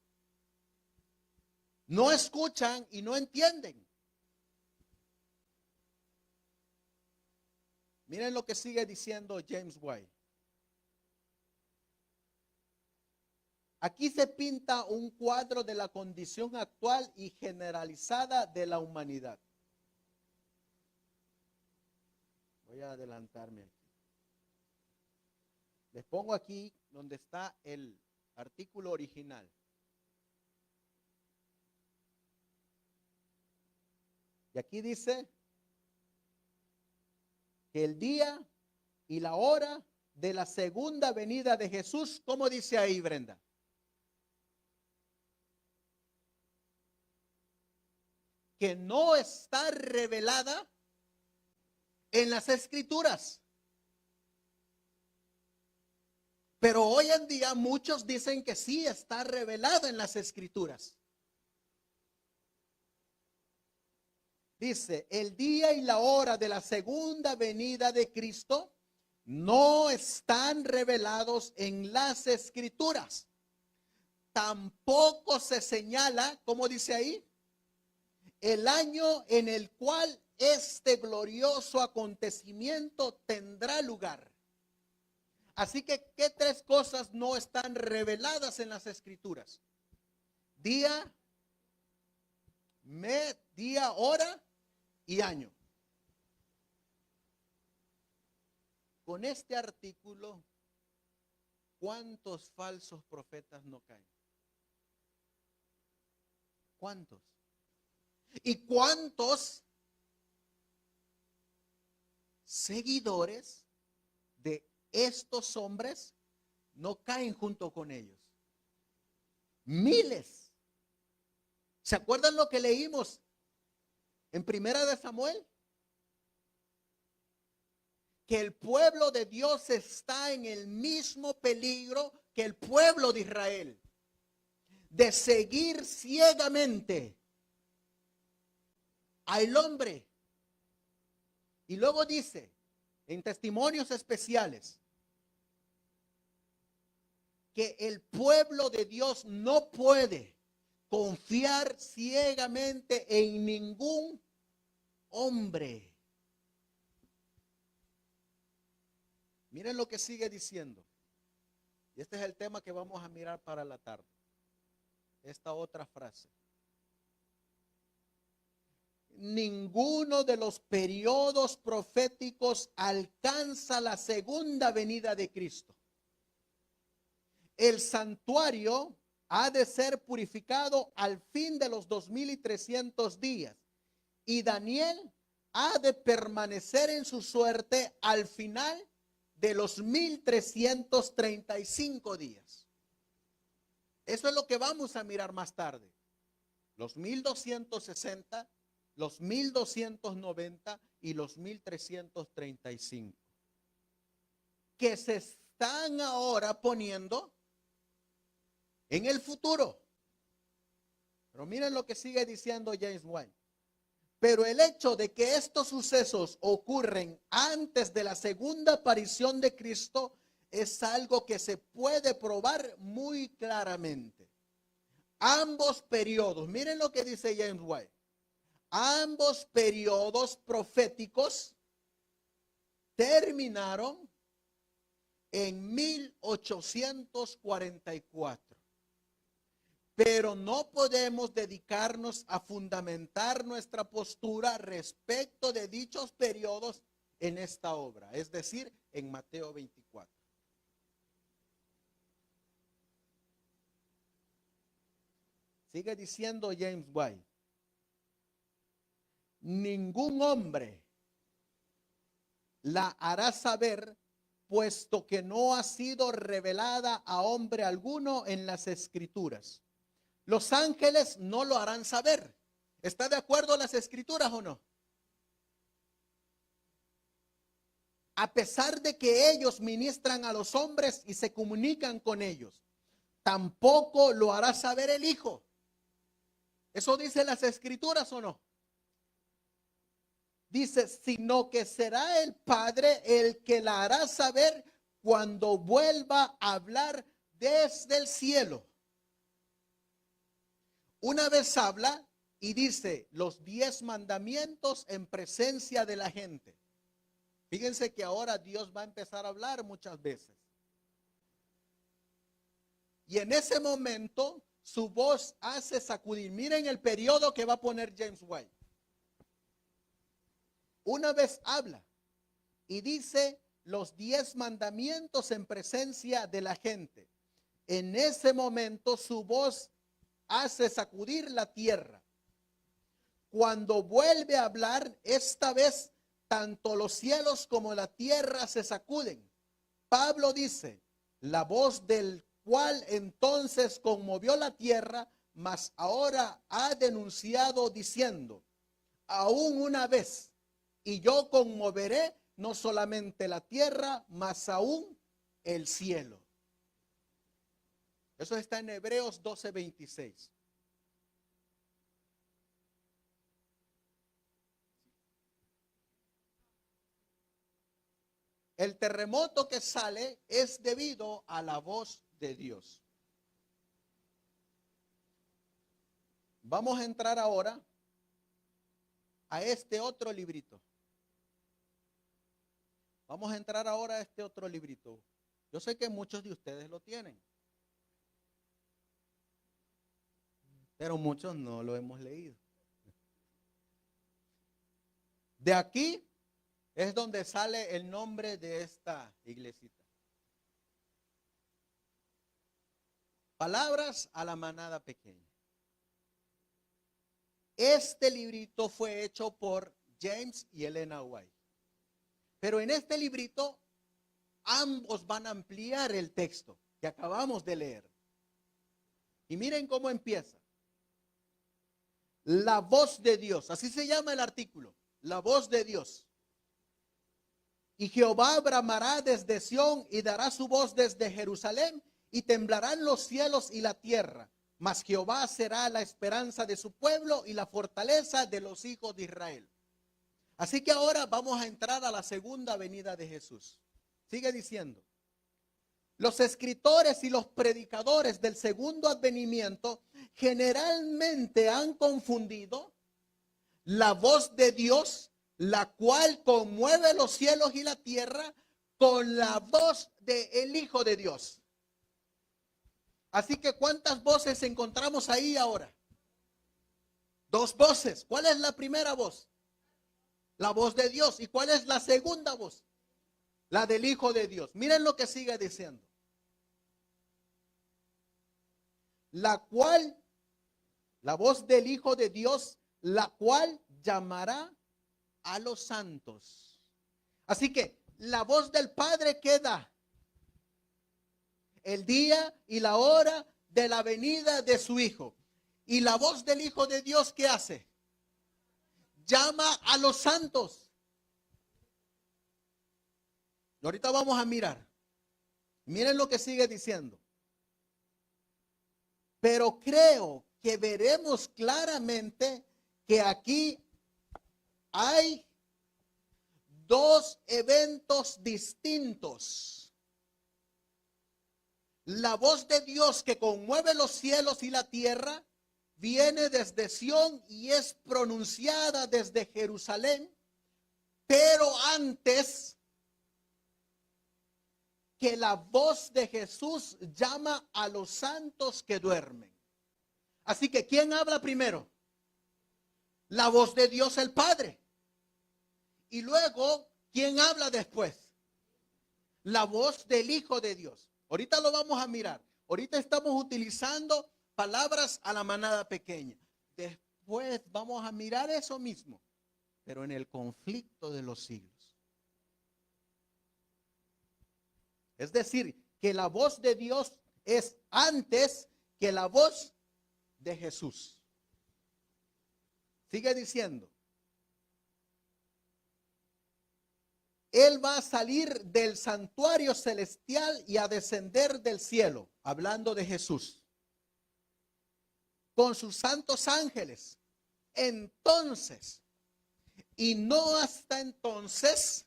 Speaker 1: no escuchan y no entienden. Miren lo que sigue diciendo James White. Aquí se pinta un cuadro de la condición actual y generalizada de la humanidad. Voy a adelantarme aquí. Les pongo aquí donde está el artículo original. Y aquí dice que el día y la hora de la segunda venida de Jesús, ¿cómo dice ahí, Brenda? Que no está revelada en las Escrituras. Pero hoy en día muchos dicen que sí está revelada en las Escrituras. Dice, el día y la hora de la segunda venida de Cristo no están revelados en las Escrituras. Tampoco se señala, ¿cómo dice ahí? El año en el cual este glorioso acontecimiento tendrá lugar. Así que, ¿qué tres cosas no están reveladas en las Escrituras? Día, mes, día, hora y año. Con este artículo, ¿cuántos falsos profetas no caen? ¿Cuántos? ¿Y cuántos seguidores de estos hombres no caen junto con ellos? Miles. ¿Se acuerdan lo que leímos en Primera de Samuel? Que el pueblo de Dios está en el mismo peligro que el pueblo de Israel, de seguir ciegamente al hombre. Y luego dice en Testimonios Especiales que el pueblo de Dios no puede confiar ciegamente en ningún hombre. Miren lo que sigue diciendo. Y este es el tema que vamos a mirar para la tarde. Esta otra frase. Ninguno de los periodos proféticos alcanza la segunda venida de Cristo. El santuario ha de ser purificado al fin de los 2300 días. Y Daniel ha de permanecer en su suerte al final de los 1335 días. Eso es lo que vamos a mirar más tarde. Los 1260, los 1290 y los 1335. Que se están ahora poniendo en el futuro. Pero miren lo que sigue diciendo James White. Pero el hecho de que estos sucesos ocurren antes de la segunda aparición de Cristo es algo que se puede probar muy claramente. Ambos periodos, miren lo que dice James White. Ambos periodos proféticos terminaron en 1844. Pero no podemos dedicarnos a fundamentar nuestra postura respecto de dichos periodos en esta obra, es decir, en Mateo 24. Sigue diciendo James White: ningún hombre la hará saber, puesto que no ha sido revelada a hombre alguno en las Escrituras. Los ángeles no lo harán saber. ¿Está de acuerdo a las Escrituras o no? A pesar de que ellos ministran a los hombres y se comunican con ellos, tampoco lo hará saber el Hijo. ¿Eso dice las Escrituras o no? Dice, sino que será el Padre el que la hará saber cuando vuelva a hablar desde el cielo. Una vez habla y dice los 10 mandamientos en presencia de la gente. Fíjense que ahora Dios va a empezar a hablar muchas veces. Y en ese momento su voz hace sacudir. Miren el periodo que va a poner James White. Una vez habla y dice los 10 mandamientos en presencia de la gente. En ese momento su voz hace sacudir la tierra. Cuando vuelve a hablar, esta vez tanto los cielos como la tierra se sacuden. Pablo dice, la voz del cual entonces conmovió la tierra, mas ahora ha denunciado diciendo, aún una vez, y yo conmoveré no solamente la tierra, mas aún el cielo. Eso está en Hebreos 12:26. El terremoto que sale es debido a la voz de Dios. Vamos a entrar ahora a este otro librito. Vamos a entrar ahora a este otro librito. Yo sé que muchos de ustedes lo tienen, pero muchos no lo hemos leído. De aquí es donde sale el nombre de esta iglesita. Palabras a la manada pequeña. Este librito fue hecho por James y Elena White. Pero en este librito ambos van a ampliar el texto que acabamos de leer. Y miren cómo empieza. La voz de Dios, así se llama el artículo, la voz de Dios. Y Jehová bramará desde Sión y dará su voz desde Jerusalén y temblarán los cielos y la tierra. Mas Jehová será la esperanza de su pueblo y la fortaleza de los hijos de Israel. Así que ahora vamos a entrar a la segunda venida de Jesús. Sigue diciendo. Los escritores y los predicadores del segundo advenimiento generalmente han confundido la voz de Dios, la cual conmueve los cielos y la tierra, con la voz del Hijo de Dios. Así que ¿cuántas voces encontramos ahí ahora? 2 voces. ¿Cuál es la primera voz? La voz de Dios. ¿Y cuál es la segunda voz? La del Hijo de Dios. Miren lo que sigue diciendo. La cual, la voz del Hijo de Dios, la cual llamará a los santos. Así que la voz del Padre queda el día y la hora de la venida de su Hijo. Y la voz del Hijo de Dios, ¿qué hace? Llama a los santos. Y ahorita vamos a mirar. Miren lo que sigue diciendo. Pero creo que veremos claramente que aquí hay 2 eventos distintos. La voz de Dios que conmueve los cielos y la tierra viene desde Sión y es pronunciada desde Jerusalén, pero antes que la voz de Jesús llama a los santos que duermen. Así que ¿quién habla primero? La voz de Dios el Padre. Y luego ¿Quién habla después? La voz del Hijo de Dios. Ahorita lo vamos a mirar. Ahorita estamos utilizando palabras a la manada pequeña. Después vamos a mirar eso mismo, pero en el conflicto de los siglos. Es decir, que la voz de Dios es antes que la voz de Jesús. Sigue diciendo. Él va a salir del santuario celestial y a descender del cielo, hablando de Jesús, con sus santos ángeles. Entonces, y no hasta entonces,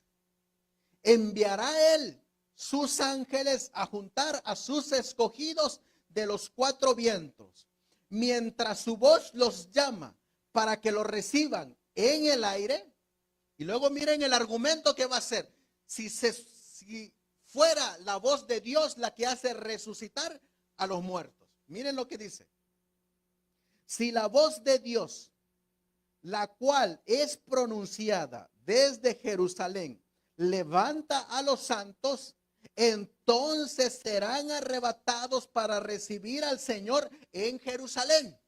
Speaker 1: enviará Él sus ángeles a juntar a sus escogidos de los cuatro vientos, mientras su voz los llama para que los reciban en el aire. Y luego miren el argumento que va a hacer. Si fuera la voz de Dios la que hace resucitar a los muertos. Miren lo que dice. Si la voz de Dios, la cual es pronunciada desde Jerusalén, levanta a los santos, entonces serán arrebatados para recibir al Señor en Jerusalén.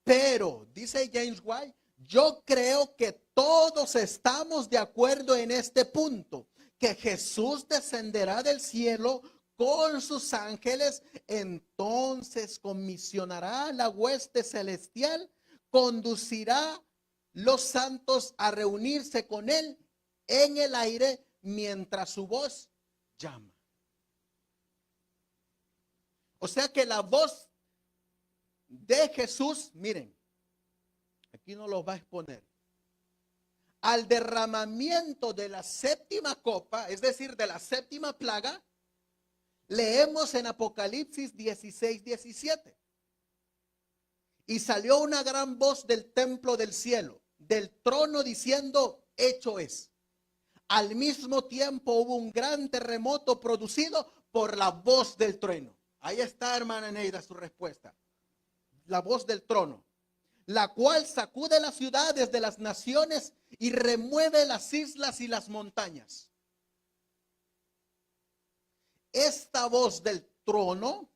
Speaker 1: Pero, dice James White, yo creo que todos estamos de acuerdo en este punto, que Jesús descenderá del cielo con sus ángeles, entonces comisionará la hueste celestial, conducirá los santos a reunirse con él en el aire mientras su voz llama. O sea que la voz de Jesús, miren, aquí no lo va a exponer, al derramamiento de la séptima copa, es decir, de la séptima plaga, leemos en Apocalipsis 16:17. Y salió una gran voz del templo del cielo, del trono, diciendo, hecho es. Al mismo tiempo hubo un gran terremoto producido por la voz del trueno. Ahí está, hermana Neida, su respuesta. La voz del trono, la cual sacude las ciudades de las naciones y remueve las islas y las montañas. Esta voz del trono,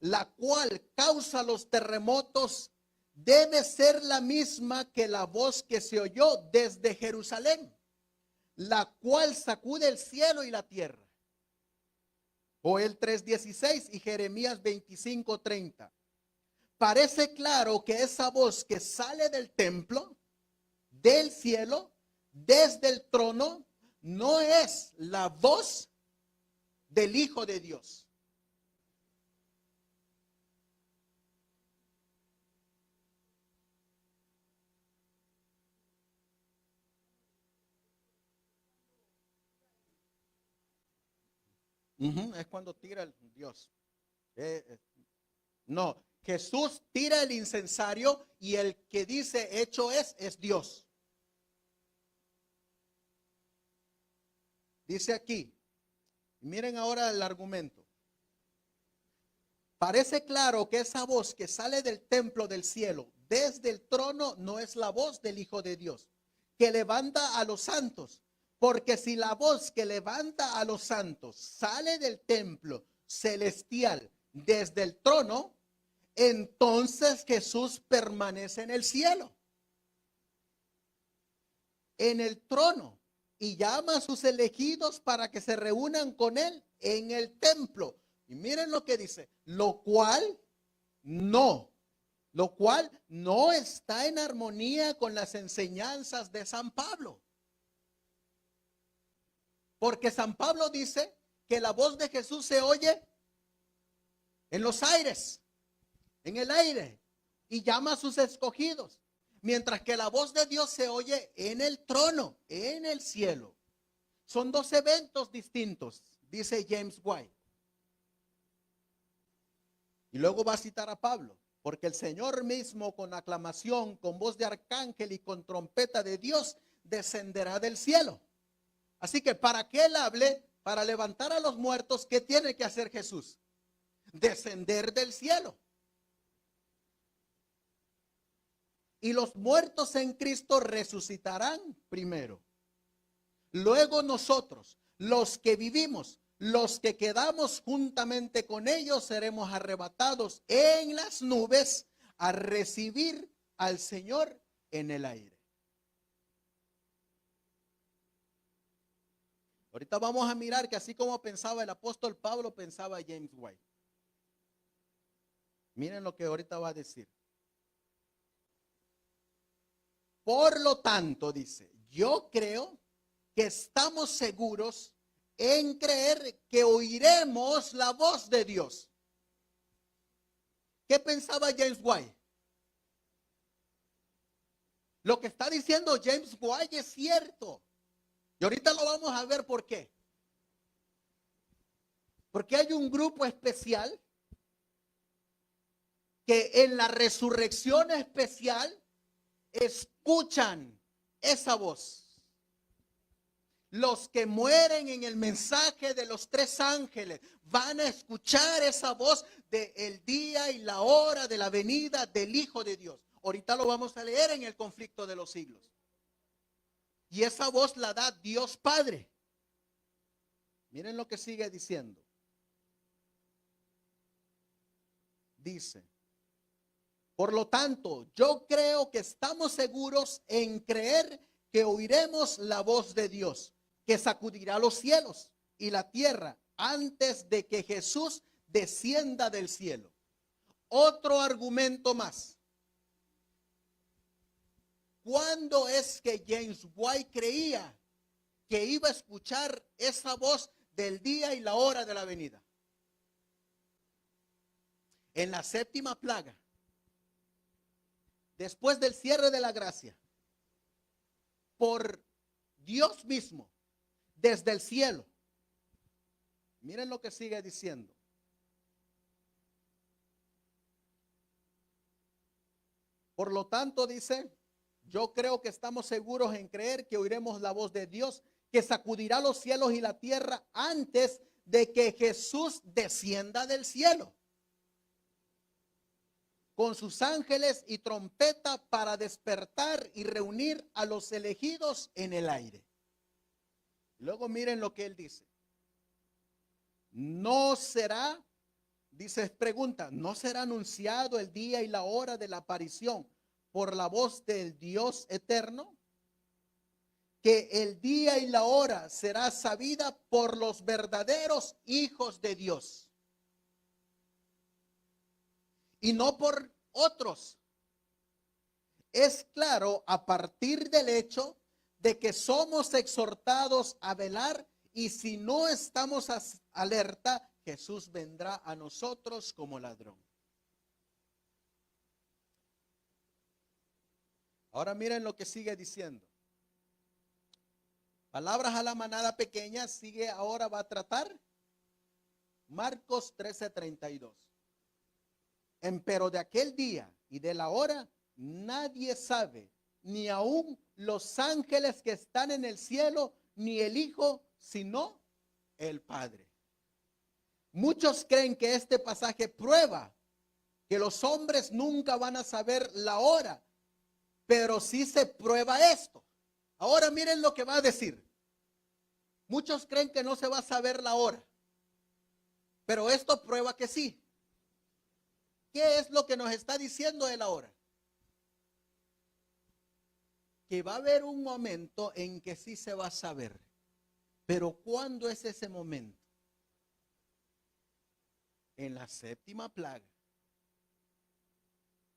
Speaker 1: la cual causa los terremotos, debe ser la misma que la voz que se oyó desde Jerusalén, la cual sacude el cielo y la tierra. Joel 3:16 y Jeremías 25:30. Parece claro que esa voz que sale del templo, del cielo, desde el trono, no es la voz del Hijo de Dios. Es cuando tira el Dios. No, Jesús tira el incensario y el que dice hecho es Dios. Dice aquí, miren ahora el argumento. Parece claro que esa voz que sale del templo del cielo, desde el trono, no es la voz del Hijo de Dios, que levanta a los santos. Porque si la voz que levanta a los santos sale del templo celestial desde el trono, entonces Jesús permanece en el cielo, en el trono, y llama a sus elegidos para que se reúnan con él en el templo. Y miren lo que dice, lo cual no está en armonía con las enseñanzas de San Pablo. Porque San Pablo dice que la voz de Jesús se oye en los aires, en el aire, y llama a sus escogidos. Mientras que la voz de Dios se oye en el trono, en el cielo. Son dos eventos distintos, dice James White. Y luego va a citar a Pablo. Porque el Señor mismo con aclamación, con voz de arcángel y con trompeta de Dios descenderá del cielo. Así que para que Él hable, para levantar a los muertos, ¿qué tiene que hacer Jesús? Descender del cielo. Y los muertos en Cristo resucitarán primero. Luego nosotros, los que vivimos, los que quedamos juntamente con ellos, seremos arrebatados en las nubes a recibir al Señor en el aire. Ahorita vamos a mirar que así como pensaba el apóstol Pablo, pensaba James White. Miren lo que ahorita va a decir. Por lo tanto, dice, yo creo que estamos seguros en creer que oiremos la voz de Dios. ¿Qué pensaba James White? Lo que está diciendo James White es cierto. Y ahorita lo vamos a ver por qué. Porque hay un grupo especial que en la resurrección especial escuchan esa voz. Los que mueren en el mensaje de los 3 ángeles van a escuchar esa voz del día y la hora de la venida del Hijo de Dios. Ahorita lo vamos a leer en el conflicto de los siglos. Y esa voz la da Dios Padre. Miren lo que sigue diciendo. Dice, por lo tanto, yo creo que estamos seguros en creer que oiremos la voz de Dios, que sacudirá los cielos y la tierra antes de que Jesús descienda del cielo. Otro argumento más. ¿Cuándo es que James White creía que iba a escuchar esa voz del día y la hora de la venida? En la 7ª plaga, después del cierre de la gracia, por Dios mismo, desde el cielo. Miren lo que sigue diciendo. Por lo tanto, dice, yo creo que estamos seguros en creer que oiremos la voz de Dios, que sacudirá los cielos y la tierra antes de que Jesús descienda del cielo, con sus ángeles y trompeta para despertar y reunir a los elegidos en el aire. Luego miren lo que él dice. No será, dice, pregunta, ¿no será anunciado el día y la hora de la aparición por la voz del Dios eterno? Que el día y la hora será sabida por los verdaderos hijos de Dios y no por otros. Es claro a partir del hecho de que somos exhortados a velar, y si no estamos alerta, Jesús vendrá a nosotros como ladrón. Ahora miren lo que sigue diciendo. Palabras a la manada pequeña, sigue ahora, va a tratar Marcos 13:32. Empero de aquel día y de la hora nadie sabe, ni aun los ángeles que están en el cielo, ni el Hijo, sino el Padre. Muchos creen que este pasaje prueba que los hombres nunca van a saber la hora, pero sí se prueba esto. Ahora miren lo que va a decir. Muchos creen que no se va a saber la hora, pero esto prueba que sí. ¿Qué es lo que nos está diciendo él ahora? Que va a haber un momento en que sí se va a saber. Pero ¿cuándo es ese momento? En la 7ª plaga.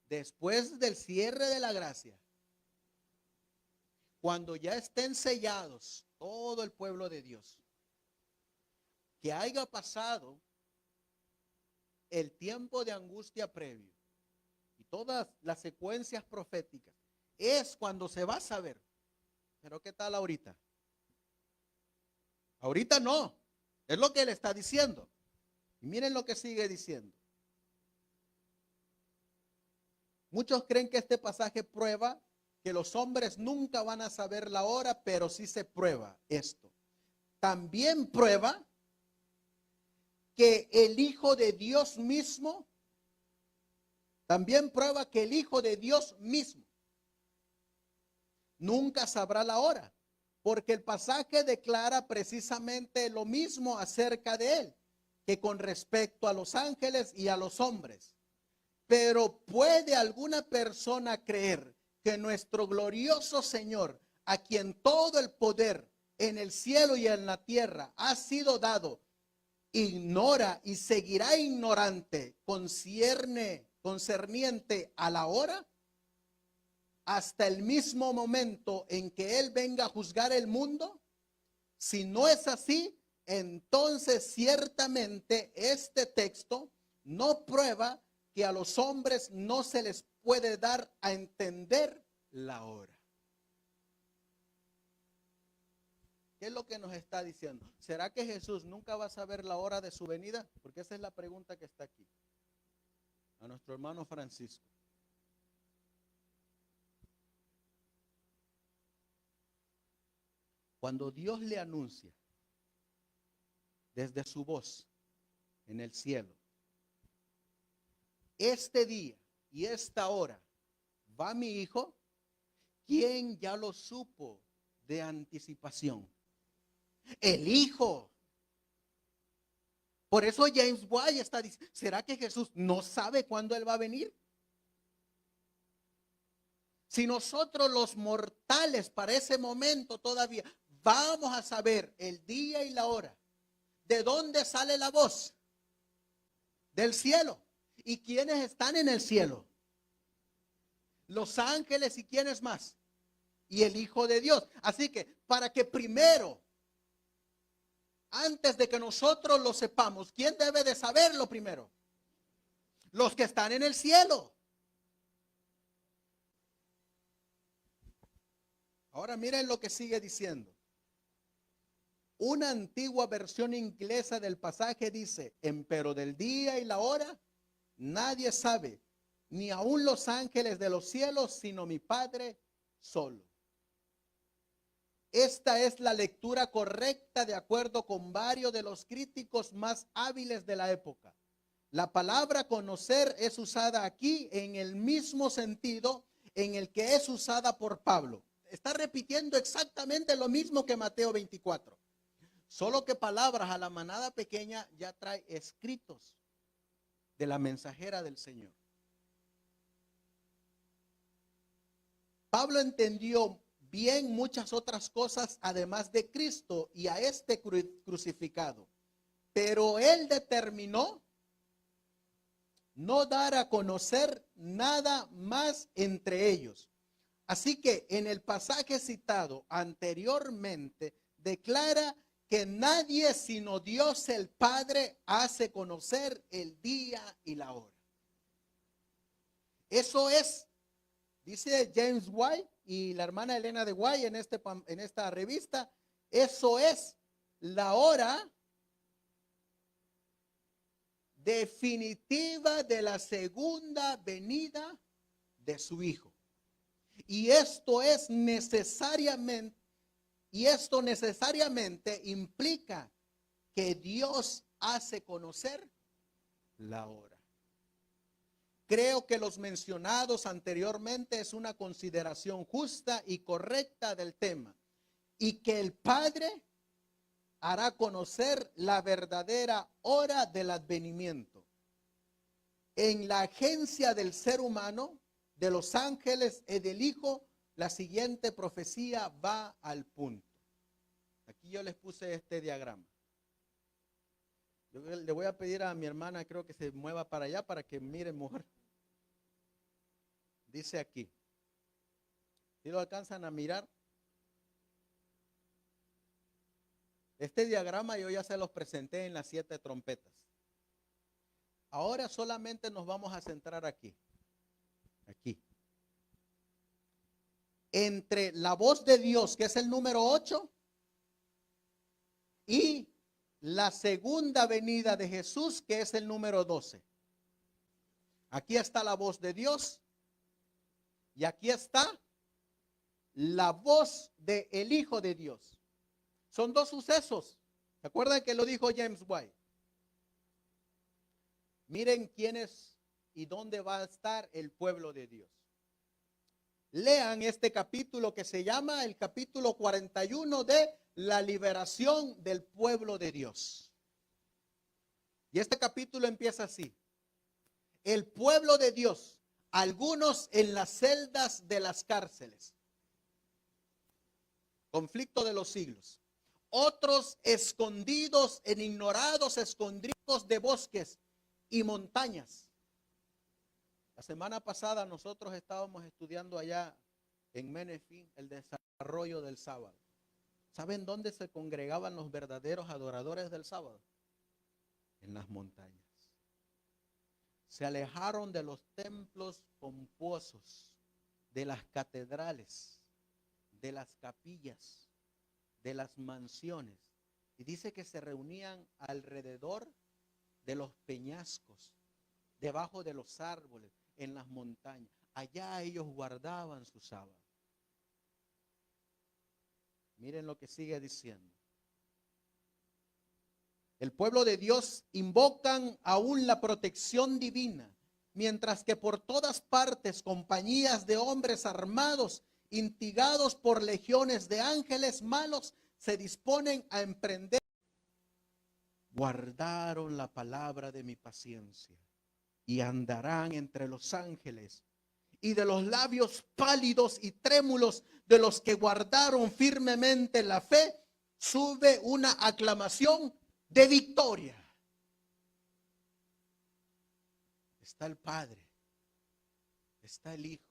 Speaker 1: Después del cierre de la gracia. Cuando ya estén sellados todo el pueblo de Dios. Que haya pasado el tiempo de angustia previo y todas las secuencias proféticas, es cuando se va a saber. Pero ¿qué tal ahorita? Ahorita no, es lo que él está diciendo. Y miren lo que sigue diciendo. Muchos creen que este pasaje prueba que los hombres nunca van a saber la hora, pero sí se prueba esto. También prueba que el Hijo de Dios mismo, también prueba que el Hijo de Dios mismo, nunca sabrá la hora, porque el pasaje declara precisamente lo mismo acerca de él, que con respecto a los ángeles y a los hombres. Pero ¿puede alguna persona creer que nuestro glorioso Señor, a quien todo el poder en el cielo y en la tierra ha sido dado, ignora y seguirá ignorante concerniente a la hora, hasta el mismo momento en que Él venga a juzgar el mundo? Si no es así, entonces ciertamente este texto no prueba que a los hombres no se les puede dar a entender la hora. ¿Qué es lo que nos está diciendo? ¿Será que Jesús nunca va a saber la hora de su venida? Porque esa es la pregunta que está aquí. A nuestro hermano Francisco. Cuando Dios le anuncia desde su voz en el cielo, este día y esta hora va mi hijo, ¿quién ya lo supo de anticipación? El hijo. Por eso James White está diciendo, ¿será que Jesús no sabe cuándo Él va a venir? Si nosotros los mortales para ese momento todavía vamos a saber el día y la hora, ¿de dónde sale la voz? Del cielo. ¿Y quiénes están en el cielo? Los ángeles y quiénes más. Y el Hijo de Dios. Así que para que primero, antes de que nosotros lo sepamos, ¿quién debe de saberlo primero? Los que están en el cielo. Ahora miren lo que sigue diciendo. Una antigua versión inglesa del pasaje dice, empero del día y la hora, nadie sabe, ni aun los ángeles de los cielos, sino mi Padre solo. Esta es la lectura correcta de acuerdo con varios de los críticos más hábiles de la época. La palabra conocer es usada aquí en el mismo sentido en el que es usada por Pablo. Está repitiendo exactamente lo mismo que Mateo 24. Solo que palabras a la manada pequeña ya trae escritos de la mensajera del Señor. Pablo entendió bien muchas otras cosas además de Cristo y a este crucificado. Pero él determinó no dar a conocer nada más entre ellos. Así que en el pasaje citado anteriormente declara que nadie sino Dios el Padre hace conocer el día y la hora. Eso es, dice James White y la hermana Elena de White en esta revista, eso es la hora definitiva de la segunda venida de su Hijo. Y esto necesariamente implica que Dios hace conocer la hora. Creo que los mencionados anteriormente es una consideración justa y correcta del tema, y que el Padre hará conocer la verdadera hora del advenimiento. En la agencia del ser humano, de los ángeles y del Hijo, la siguiente profecía va al punto. Aquí yo les puse este diagrama. Yo le voy a pedir a mi hermana, creo que se mueva para allá para que miren mejor. Dice aquí. ¿Sí lo alcanzan a mirar? Este diagrama yo ya se los presenté en las 7 trompetas. Ahora solamente nos vamos a centrar aquí. Aquí. Entre la voz de Dios, que es el número 8, y la segunda venida de Jesús, que es el número 12. Aquí está la voz de Dios y aquí está la voz del Hijo de Dios. Son dos sucesos. ¿Se acuerdan que lo dijo James White? Miren quién es y dónde va a estar el pueblo de Dios. lean este capítulo que se llama el capítulo 41 de la liberación del pueblo de Dios. Y este capítulo empieza así. El pueblo de Dios, algunos en las celdas de las cárceles. Conflicto de los siglos. Otros escondidos en ignorados escondrijos de bosques y montañas. La semana pasada nosotros estábamos estudiando allá en Menifee el desarrollo del sábado. ¿Saben dónde se congregaban los verdaderos adoradores del sábado? En las montañas. Se alejaron de los templos pomposos, de las catedrales, de las capillas, de las mansiones. Y dice que se reunían alrededor de los peñascos, debajo de los árboles, en las montañas. Allá ellos guardaban su sábado. Miren lo que sigue diciendo. El pueblo de Dios invocan aún la protección divina, mientras que por todas partes compañías de hombres armados, instigados por legiones de ángeles malos, se disponen a emprender. Guardaron la palabra de mi paciencia y andarán entre los ángeles. Y de los labios pálidos y trémulos de los que guardaron firmemente la fe, sube una aclamación de victoria. Está el Padre, está el Hijo.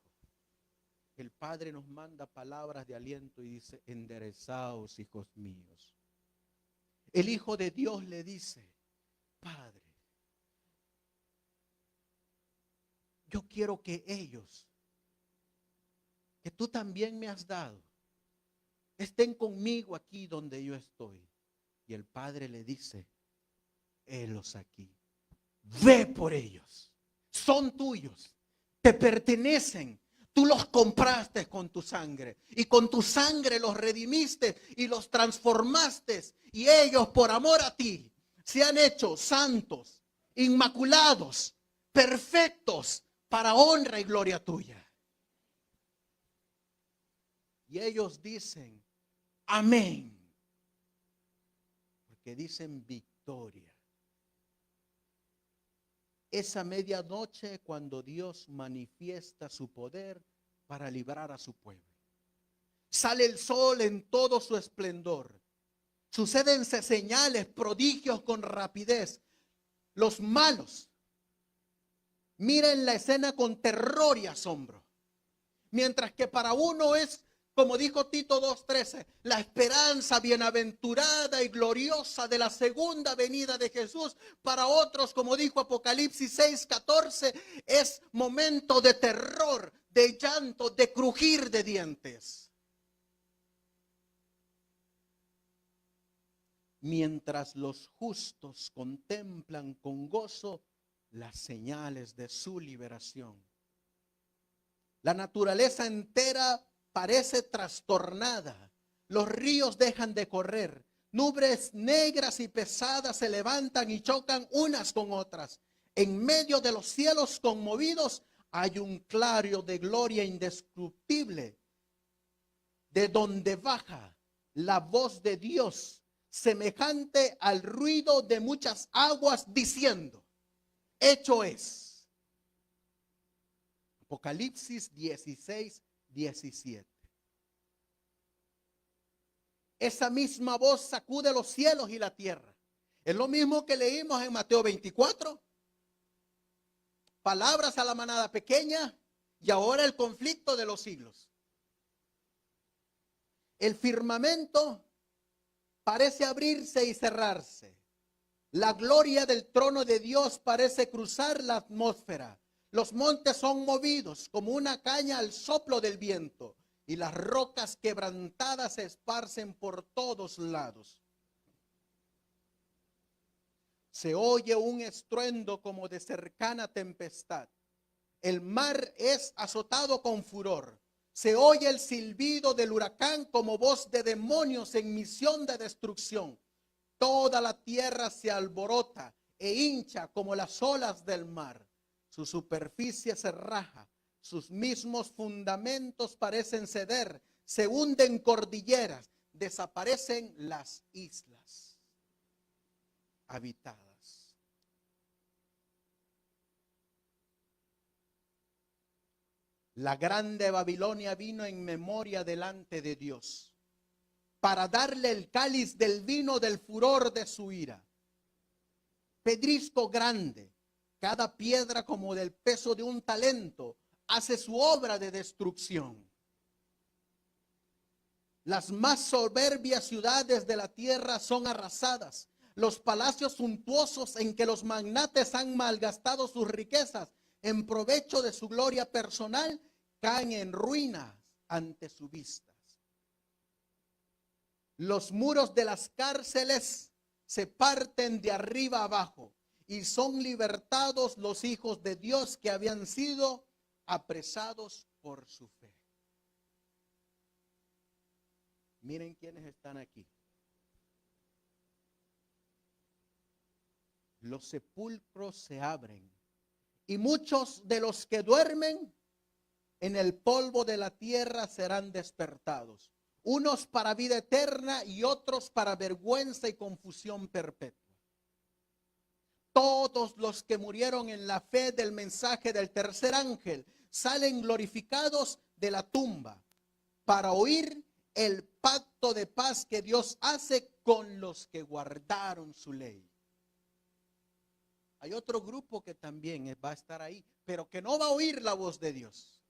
Speaker 1: El Padre nos manda palabras de aliento y dice: enderezaos, hijos míos. El Hijo de Dios le dice: Padre, yo quiero que ellos, que tú también me has dado, estén conmigo aquí donde yo estoy. Y el Padre le dice: helos aquí, ve por ellos, son tuyos, te pertenecen, tú los compraste con tu sangre y con tu sangre los redimiste y los transformaste, y ellos por amor a ti se han hecho santos, inmaculados, perfectos para honra y gloria tuya. Y ellos dicen amén, porque dicen victoria. Esa medianoche cuando Dios manifiesta su poder para librar a su pueblo. Sale el sol en todo su esplendor. Sucédense señales, prodigios con rapidez. Los malos miren la escena con terror y asombro. Mientras que para uno es, como dijo Tito 2:13, la esperanza bienaventurada y gloriosa de la segunda venida de Jesús. Para otros, como dijo Apocalipsis 6:14, es momento de terror, de llanto, de crujir de dientes. Mientras los justos contemplan con gozo las señales de su liberación. La naturaleza entera parece trastornada. Los ríos dejan de correr. Nubes negras y pesadas se levantan y chocan unas con otras. En medio de los cielos conmovidos hay un claro de gloria indescriptible, de donde baja la voz de Dios, semejante al ruido de muchas aguas, diciendo: hecho es. Apocalipsis 16:17. Esa misma voz sacude los cielos y la tierra. Es lo mismo que leímos en Mateo 24. Palabras a la manada pequeña y ahora el conflicto de los siglos. El firmamento parece abrirse y cerrarse. La gloria del trono de Dios parece cruzar la atmósfera. Los montes son movidos como una caña al soplo del viento, y las rocas quebrantadas se esparcen por todos lados. Se oye un estruendo como de cercana tempestad. El mar es azotado con furor. Se oye el silbido del huracán como voz de demonios en misión de destrucción. Toda la tierra se alborota e hincha como las olas del mar. Su superficie se raja, sus mismos fundamentos parecen ceder, se hunden cordilleras, desaparecen las islas habitadas. La grande Babilonia vino en memoria delante de Dios para darle el cáliz del vino del furor de su ira. Pedrisco grande, cada piedra como del peso de un talento, hace su obra de destrucción. Las más soberbias ciudades de la tierra son arrasadas. Los palacios suntuosos en que los magnates han malgastado sus riquezas en provecho de su gloria personal caen en ruinas ante su vista. Los muros de las cárceles se parten de arriba abajo y son libertados los hijos de Dios que habían sido apresados por su fe. Miren quiénes están aquí. Los sepulcros se abren y muchos de los que duermen en el polvo de la tierra serán despertados. Unos para vida eterna y otros para vergüenza y confusión perpetua. Todos los que murieron en la fe del mensaje del tercer ángel salen glorificados de la tumba para oír el pacto de paz que Dios hace con los que guardaron su ley. Hay otro grupo que también va a estar ahí, pero que no va a oír la voz de Dios.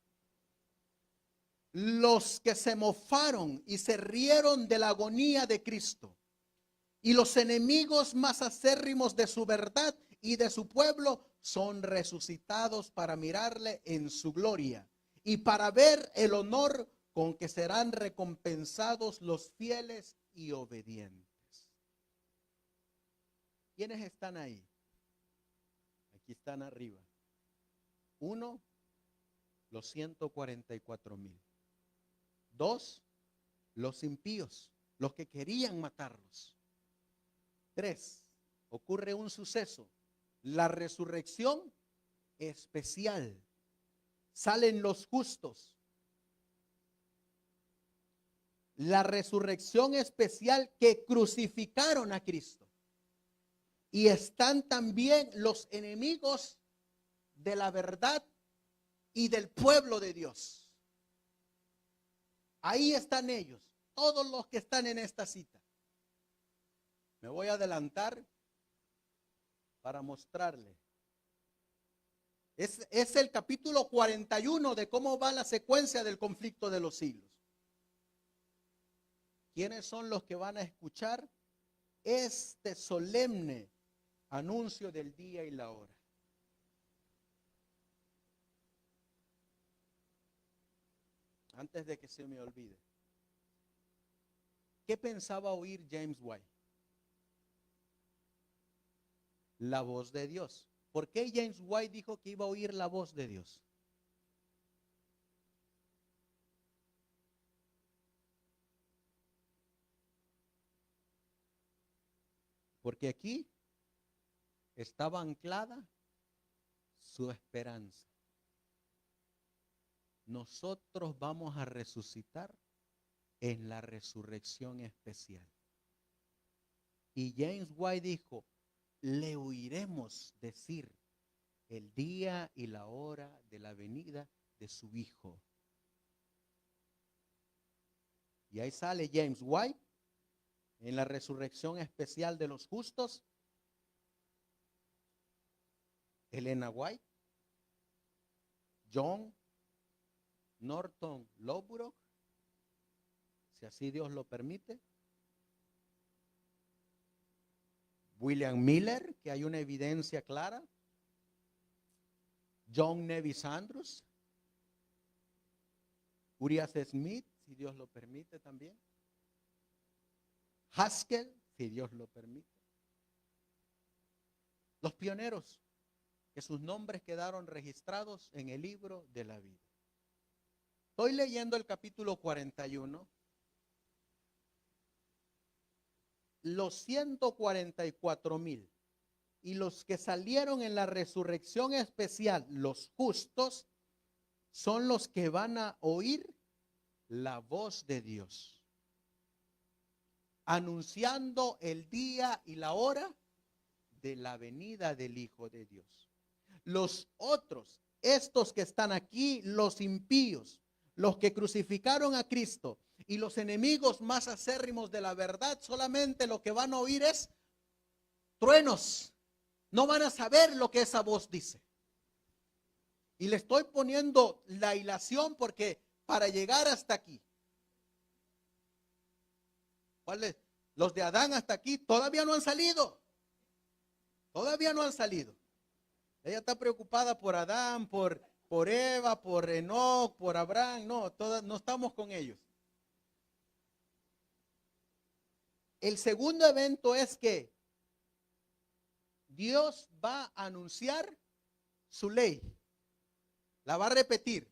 Speaker 1: Los que se mofaron y se rieron de la agonía de Cristo, y los enemigos más acérrimos de su verdad y de su pueblo son resucitados para mirarle en su gloria y para ver el honor con que serán recompensados los fieles y obedientes. ¿Quiénes están ahí? Aquí están arriba. 1, los 144,000. 2, los impíos, los que querían matarlos. 3, ocurre un suceso, la resurrección especial. Salen los justos. La resurrección especial que crucificaron a Cristo. Y están también los enemigos de la verdad y del pueblo de Dios. Ahí están ellos, todos los que están en esta cita. Me voy a adelantar para mostrarle. Es el capítulo 41 de cómo va la secuencia del conflicto de los siglos. ¿Quiénes son los que van a escuchar este solemne anuncio del día y la hora? Antes de que se me olvide. ¿Qué pensaba oír James White? La voz de Dios. ¿Por qué James White dijo que iba a oír la voz de Dios? Porque aquí estaba anclada su esperanza. Nosotros vamos a resucitar en la resurrección especial. Y James White dijo, le oiremos decir el día y la hora de la venida de su Hijo. Y ahí sale James White en la resurrección especial de los justos, Elena White, John Norton Lowbrook, si así Dios lo permite, William Miller, que hay una evidencia clara, John Nevis Andrews, Urias Smith, si Dios lo permite también, Haskell, si Dios lo permite. Los pioneros, que sus nombres quedaron registrados en el libro de la vida. Estoy leyendo el capítulo 41. Los 144,000 y los que salieron en la resurrección especial, los justos, son los que van a oír la voz de Dios, anunciando el día y la hora de la venida del Hijo de Dios. Los otros, estos que están aquí, los impíos, los que crucificaron a Cristo y los enemigos más acérrimos de la verdad, solamente lo que van a oír es truenos. No van a saber lo que esa voz dice. Y le estoy poniendo la hilación porque para llegar hasta aquí, ¿cuáles? Los de Adán hasta aquí todavía no han salido. Todavía no han salido. Ella está preocupada por Adán, por Eva, por Enoc, por Abraham. No, no estamos con ellos. El segundo evento es que Dios va a anunciar su ley. La va a repetir.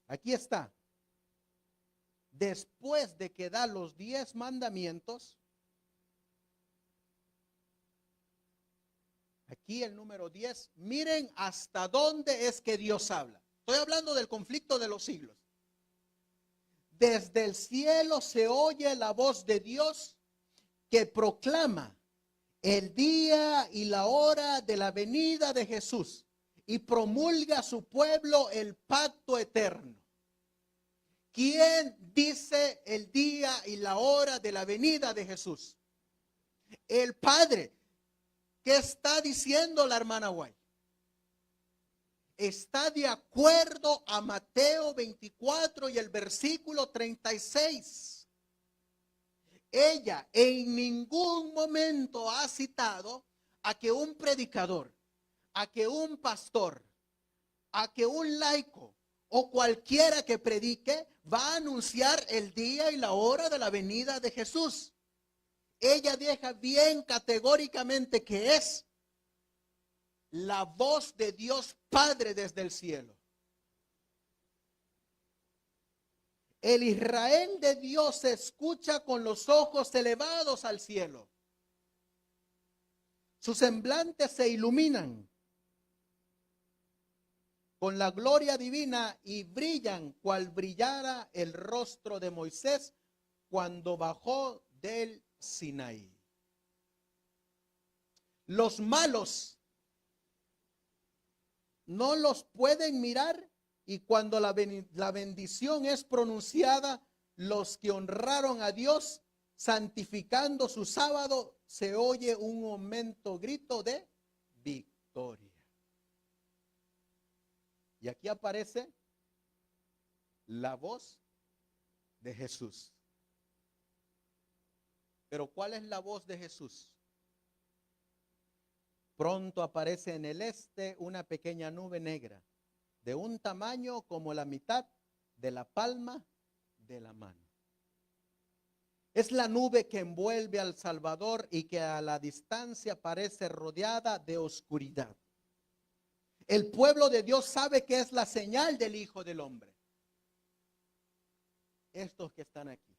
Speaker 1: Aquí está. Después de que da los 10 mandamientos, aquí el número 10, miren hasta dónde es que Dios habla. Estoy hablando del conflicto de los siglos. Desde el cielo se oye la voz de Dios que proclama el día y la hora de la venida de Jesús y promulga a su pueblo el pacto eterno. ¿Quién dice el día y la hora de la venida de Jesús? El Padre. ¿Qué está diciendo la hermana White? Está de acuerdo a Mateo 24 y el versículo 36. Ella en ningún momento ha citado a que un predicador, a que un pastor, a que un laico o cualquiera que predique va a anunciar el día y la hora de la venida de Jesús. Ella deja bien categóricamente que es la voz de Dios Padre desde el cielo. El Israel de Dios se escucha con los ojos elevados al cielo. Sus semblantes se iluminan con la gloria divina y brillan cual brillara el rostro de Moisés cuando bajó del Sinaí. Los malos no los pueden mirar y cuando la bendición es pronunciada, los que honraron a Dios santificando su sábado, se oye un momento grito de victoria. Y aquí aparece la voz de Jesús. Pero ¿cuál es la voz de Jesús? Pronto aparece en el este una pequeña nube negra, de un tamaño como la mitad de la palma de la mano. Es la nube que envuelve al Salvador y que a la distancia parece rodeada de oscuridad. El pueblo de Dios sabe que es la señal del Hijo del Hombre. Estos que están aquí,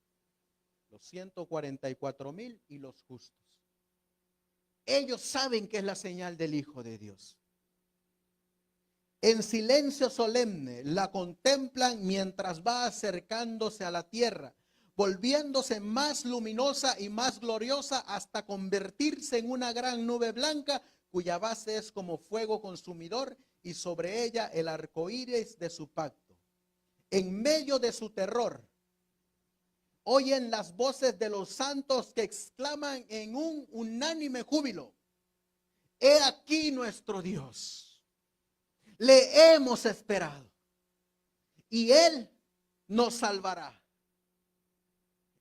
Speaker 1: los 144,000 y los justos. Ellos saben que es la señal del Hijo de Dios. En silencio solemne la contemplan mientras va acercándose a la tierra, volviéndose más luminosa y más gloriosa hasta convertirse en una gran nube blanca cuya base es como fuego consumidor y sobre ella el arco iris de su pacto. En medio de su terror, oyen las voces de los santos que exclaman en un unánime júbilo: he aquí nuestro Dios, le hemos esperado y Él nos salvará.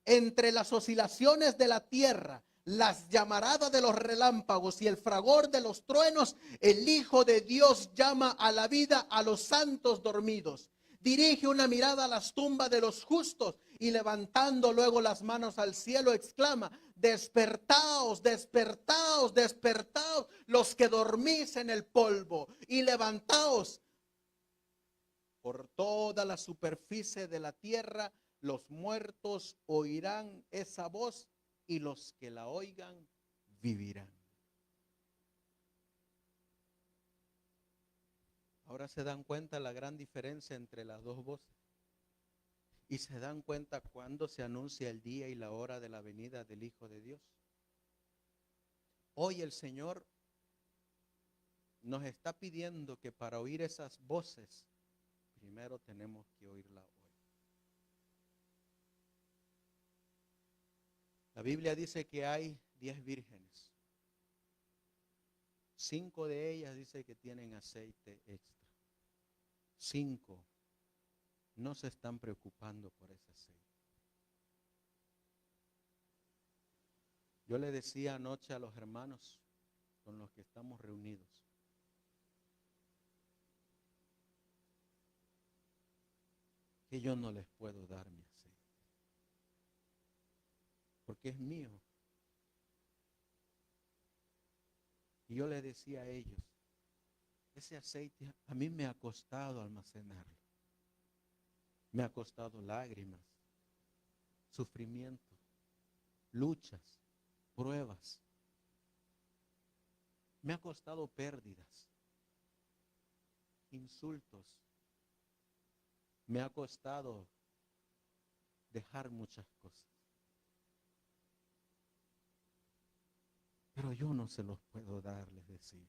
Speaker 1: Entre las oscilaciones de la tierra, las llamaradas de los relámpagos y el fragor de los truenos, el Hijo de Dios llama a la vida a los santos dormidos. Dirige una mirada a las tumbas de los justos y levantando luego las manos al cielo exclama: despertaos, despertaos, despertaos los que dormís en el polvo y levantaos. Por toda la superficie de la tierra los muertos oirán esa voz y los que la oigan vivirán. Ahora se dan cuenta la gran diferencia entre las dos voces. Y se dan cuenta cuando se anuncia el día y la hora de la venida del Hijo de Dios. Hoy el Señor nos está pidiendo que para oír esas voces, primero tenemos que oírla hoy. La Biblia dice que hay 10 vírgenes. 5 de ellas dice que tienen aceite extra. 5 no se están preocupando por ese aceite. Yo le decía anoche a los hermanos con los que estamos reunidos, que yo no les puedo dar mi aceite, porque es mío. Y yo le decía a ellos, ese aceite a mí me ha costado almacenarlo. Me ha costado lágrimas, sufrimiento, luchas, pruebas. Me ha costado pérdidas, insultos. Me ha costado dejar muchas cosas. Pero yo no se los puedo dar, les decía.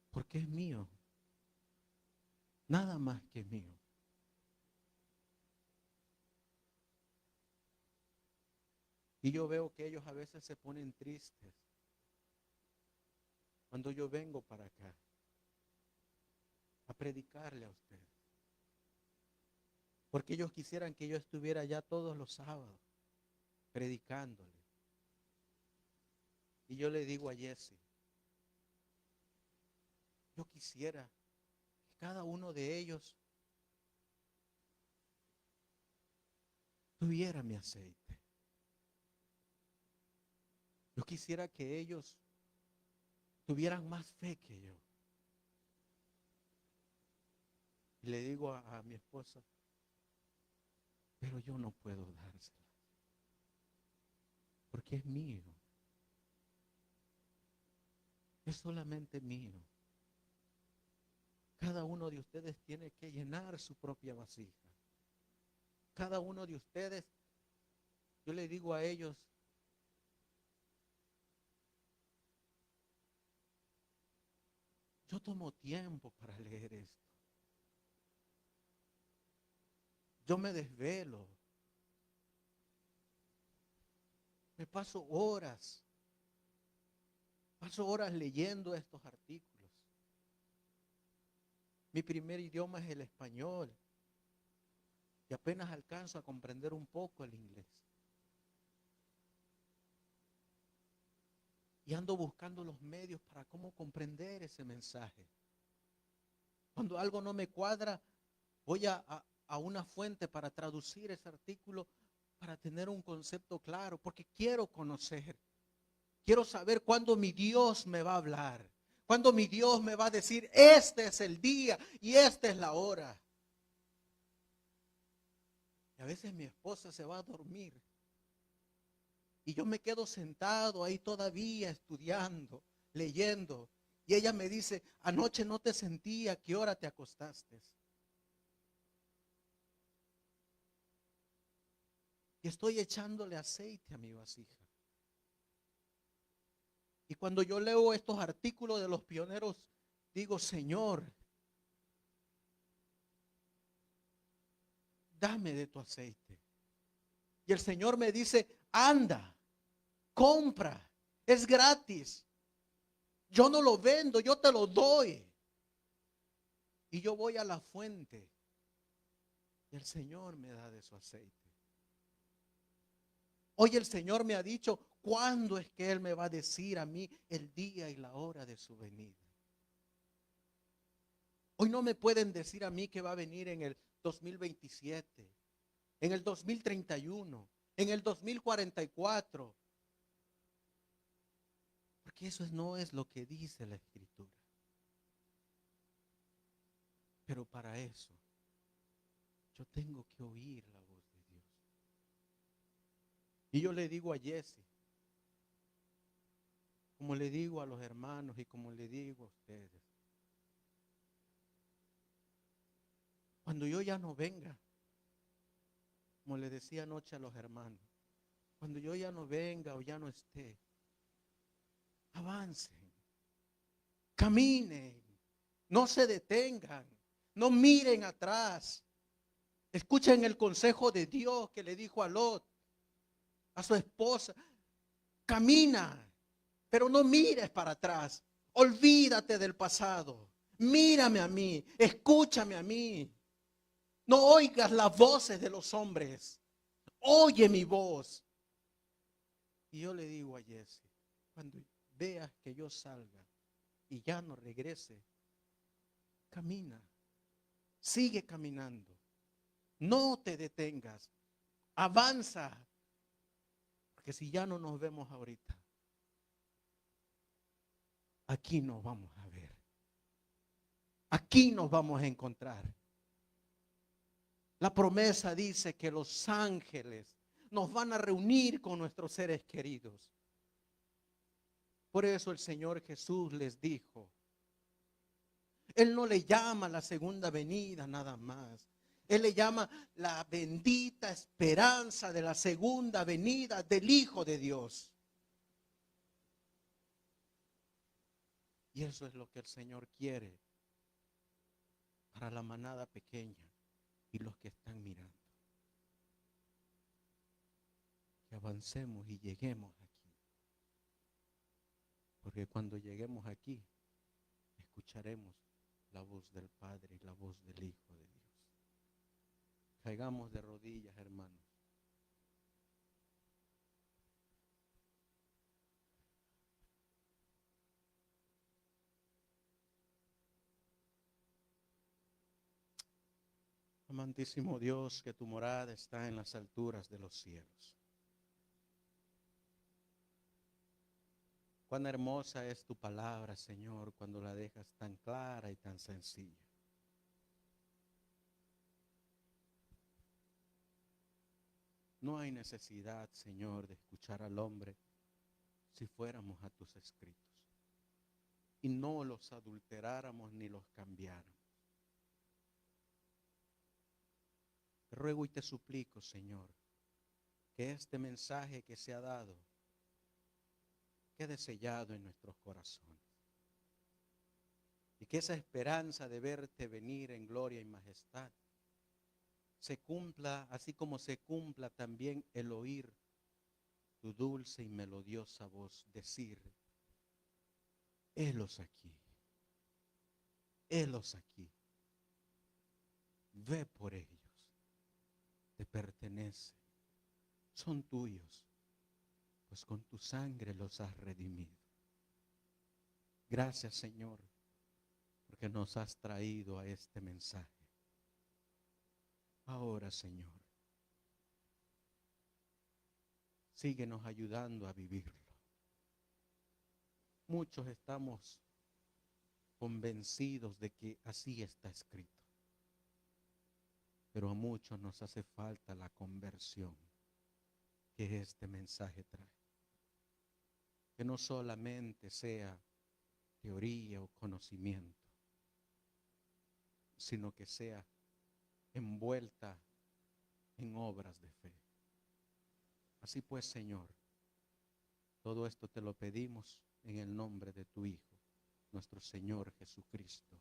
Speaker 1: Porque es mío. Nada más que mío. Y yo veo que ellos a veces se ponen tristes cuando yo vengo para acá a predicarle a ustedes. Porque ellos quisieran que yo estuviera allá todos los sábados predicándole. Y yo le digo a Jesse, yo quisiera que cada uno de ellos tuviera mi aceite. Yo quisiera que ellos tuvieran más fe que yo. Y le digo a mi esposa, pero yo no puedo dársela, porque es mío. Es solamente mío. Cada uno de ustedes tiene que llenar su propia vasija. Cada uno de ustedes, yo le digo a ellos, yo tomo tiempo para leer esto. Yo me desvelo. Me paso horas leyendo estos artículos. Mi primer idioma es el español. Y apenas alcanzo a comprender un poco el inglés. Y ando buscando los medios para cómo comprender ese mensaje. Cuando algo no me cuadra, voy a una fuente para traducir ese artículo, para tener un concepto claro, porque quiero conocer. Quiero saber cuándo mi Dios me va a hablar. Cuándo mi Dios me va a decir, este es el día y esta es la hora. Y a veces mi esposa se va a dormir. Y yo me quedo sentado ahí todavía estudiando, leyendo. Y ella me dice, anoche no te sentí, ¿a qué hora te acostaste? Y estoy echándole aceite a mi vasija. Y cuando yo leo estos artículos de los pioneros, digo, Señor, dame de tu aceite. Y el Señor me dice, anda, compra, es gratis. Yo no lo vendo, yo te lo doy. Y yo voy a la fuente y el Señor me da de su aceite. Hoy el Señor me ha dicho, ¿cuándo es que Él me va a decir a mí el día y la hora de su venida? Hoy no me pueden decir a mí que va a venir en el 2027, en el 2031, en el 2044. Porque eso no es lo que dice la Escritura. Pero para eso, yo tengo que oír la voz de Dios. Y yo le digo a Jesse, como le digo a los hermanos y como le digo a ustedes, Cuando yo ya no venga, como le decía anoche a los hermanos, cuando yo ya no venga o ya no esté, avancen, caminen, no se detengan, no miren atrás. Escuchen el consejo de Dios que le dijo a Lot, a su esposa: camina, pero no mires para atrás. Olvídate del pasado. Mírame a mí, escúchame a mí. No oigas las voces de los hombres. Oye mi voz. Y yo le digo a Jesse, cuando veas que yo salga y ya no regrese, camina, sigue caminando. No te detengas, avanza. Porque si ya no nos vemos ahorita, aquí nos vamos a ver. Aquí nos vamos a encontrar. La promesa dice que los ángeles nos van a reunir con nuestros seres queridos. Por eso el Señor Jesús les dijo, Él no le llama la segunda venida nada más. Él le llama la bendita esperanza de la segunda venida del Hijo de Dios. Y eso es lo que el Señor quiere para la manada pequeña y los que están mirando. Que avancemos y lleguemos aquí. Porque cuando lleguemos aquí, escucharemos la voz del Padre y la voz del Hijo de Dios. Caigamos de rodillas, hermanos. Amantísimo Dios, que tu morada está en las alturas de los cielos. Cuán hermosa es tu palabra, Señor, cuando la dejas tan clara y tan sencilla. No hay necesidad, Señor, de escuchar al hombre si fuéramos a tus escritos y no los adulteráramos ni los cambiáramos. Te ruego y te suplico, Señor, que este mensaje que se ha dado quede sellado en nuestros corazones. Y que esa esperanza de verte venir en gloria y majestad se cumpla, así como se cumpla también el oír tu dulce y melodiosa voz decir: helos aquí, helos aquí. Ve por ellos, te pertenecen, son tuyos, pues con tu sangre los has redimido. Gracias, Señor, porque nos has traído a este mensaje. Ahora, Señor, síguenos ayudando a vivirlo. Muchos estamos convencidos de que así está escrito, pero a muchos nos hace falta la conversión que este mensaje trae. Que no solamente sea teoría o conocimiento, sino que sea envuelta en obras de fe. Así pues, Señor, todo esto te lo pedimos en el nombre de tu Hijo, nuestro Señor Jesucristo.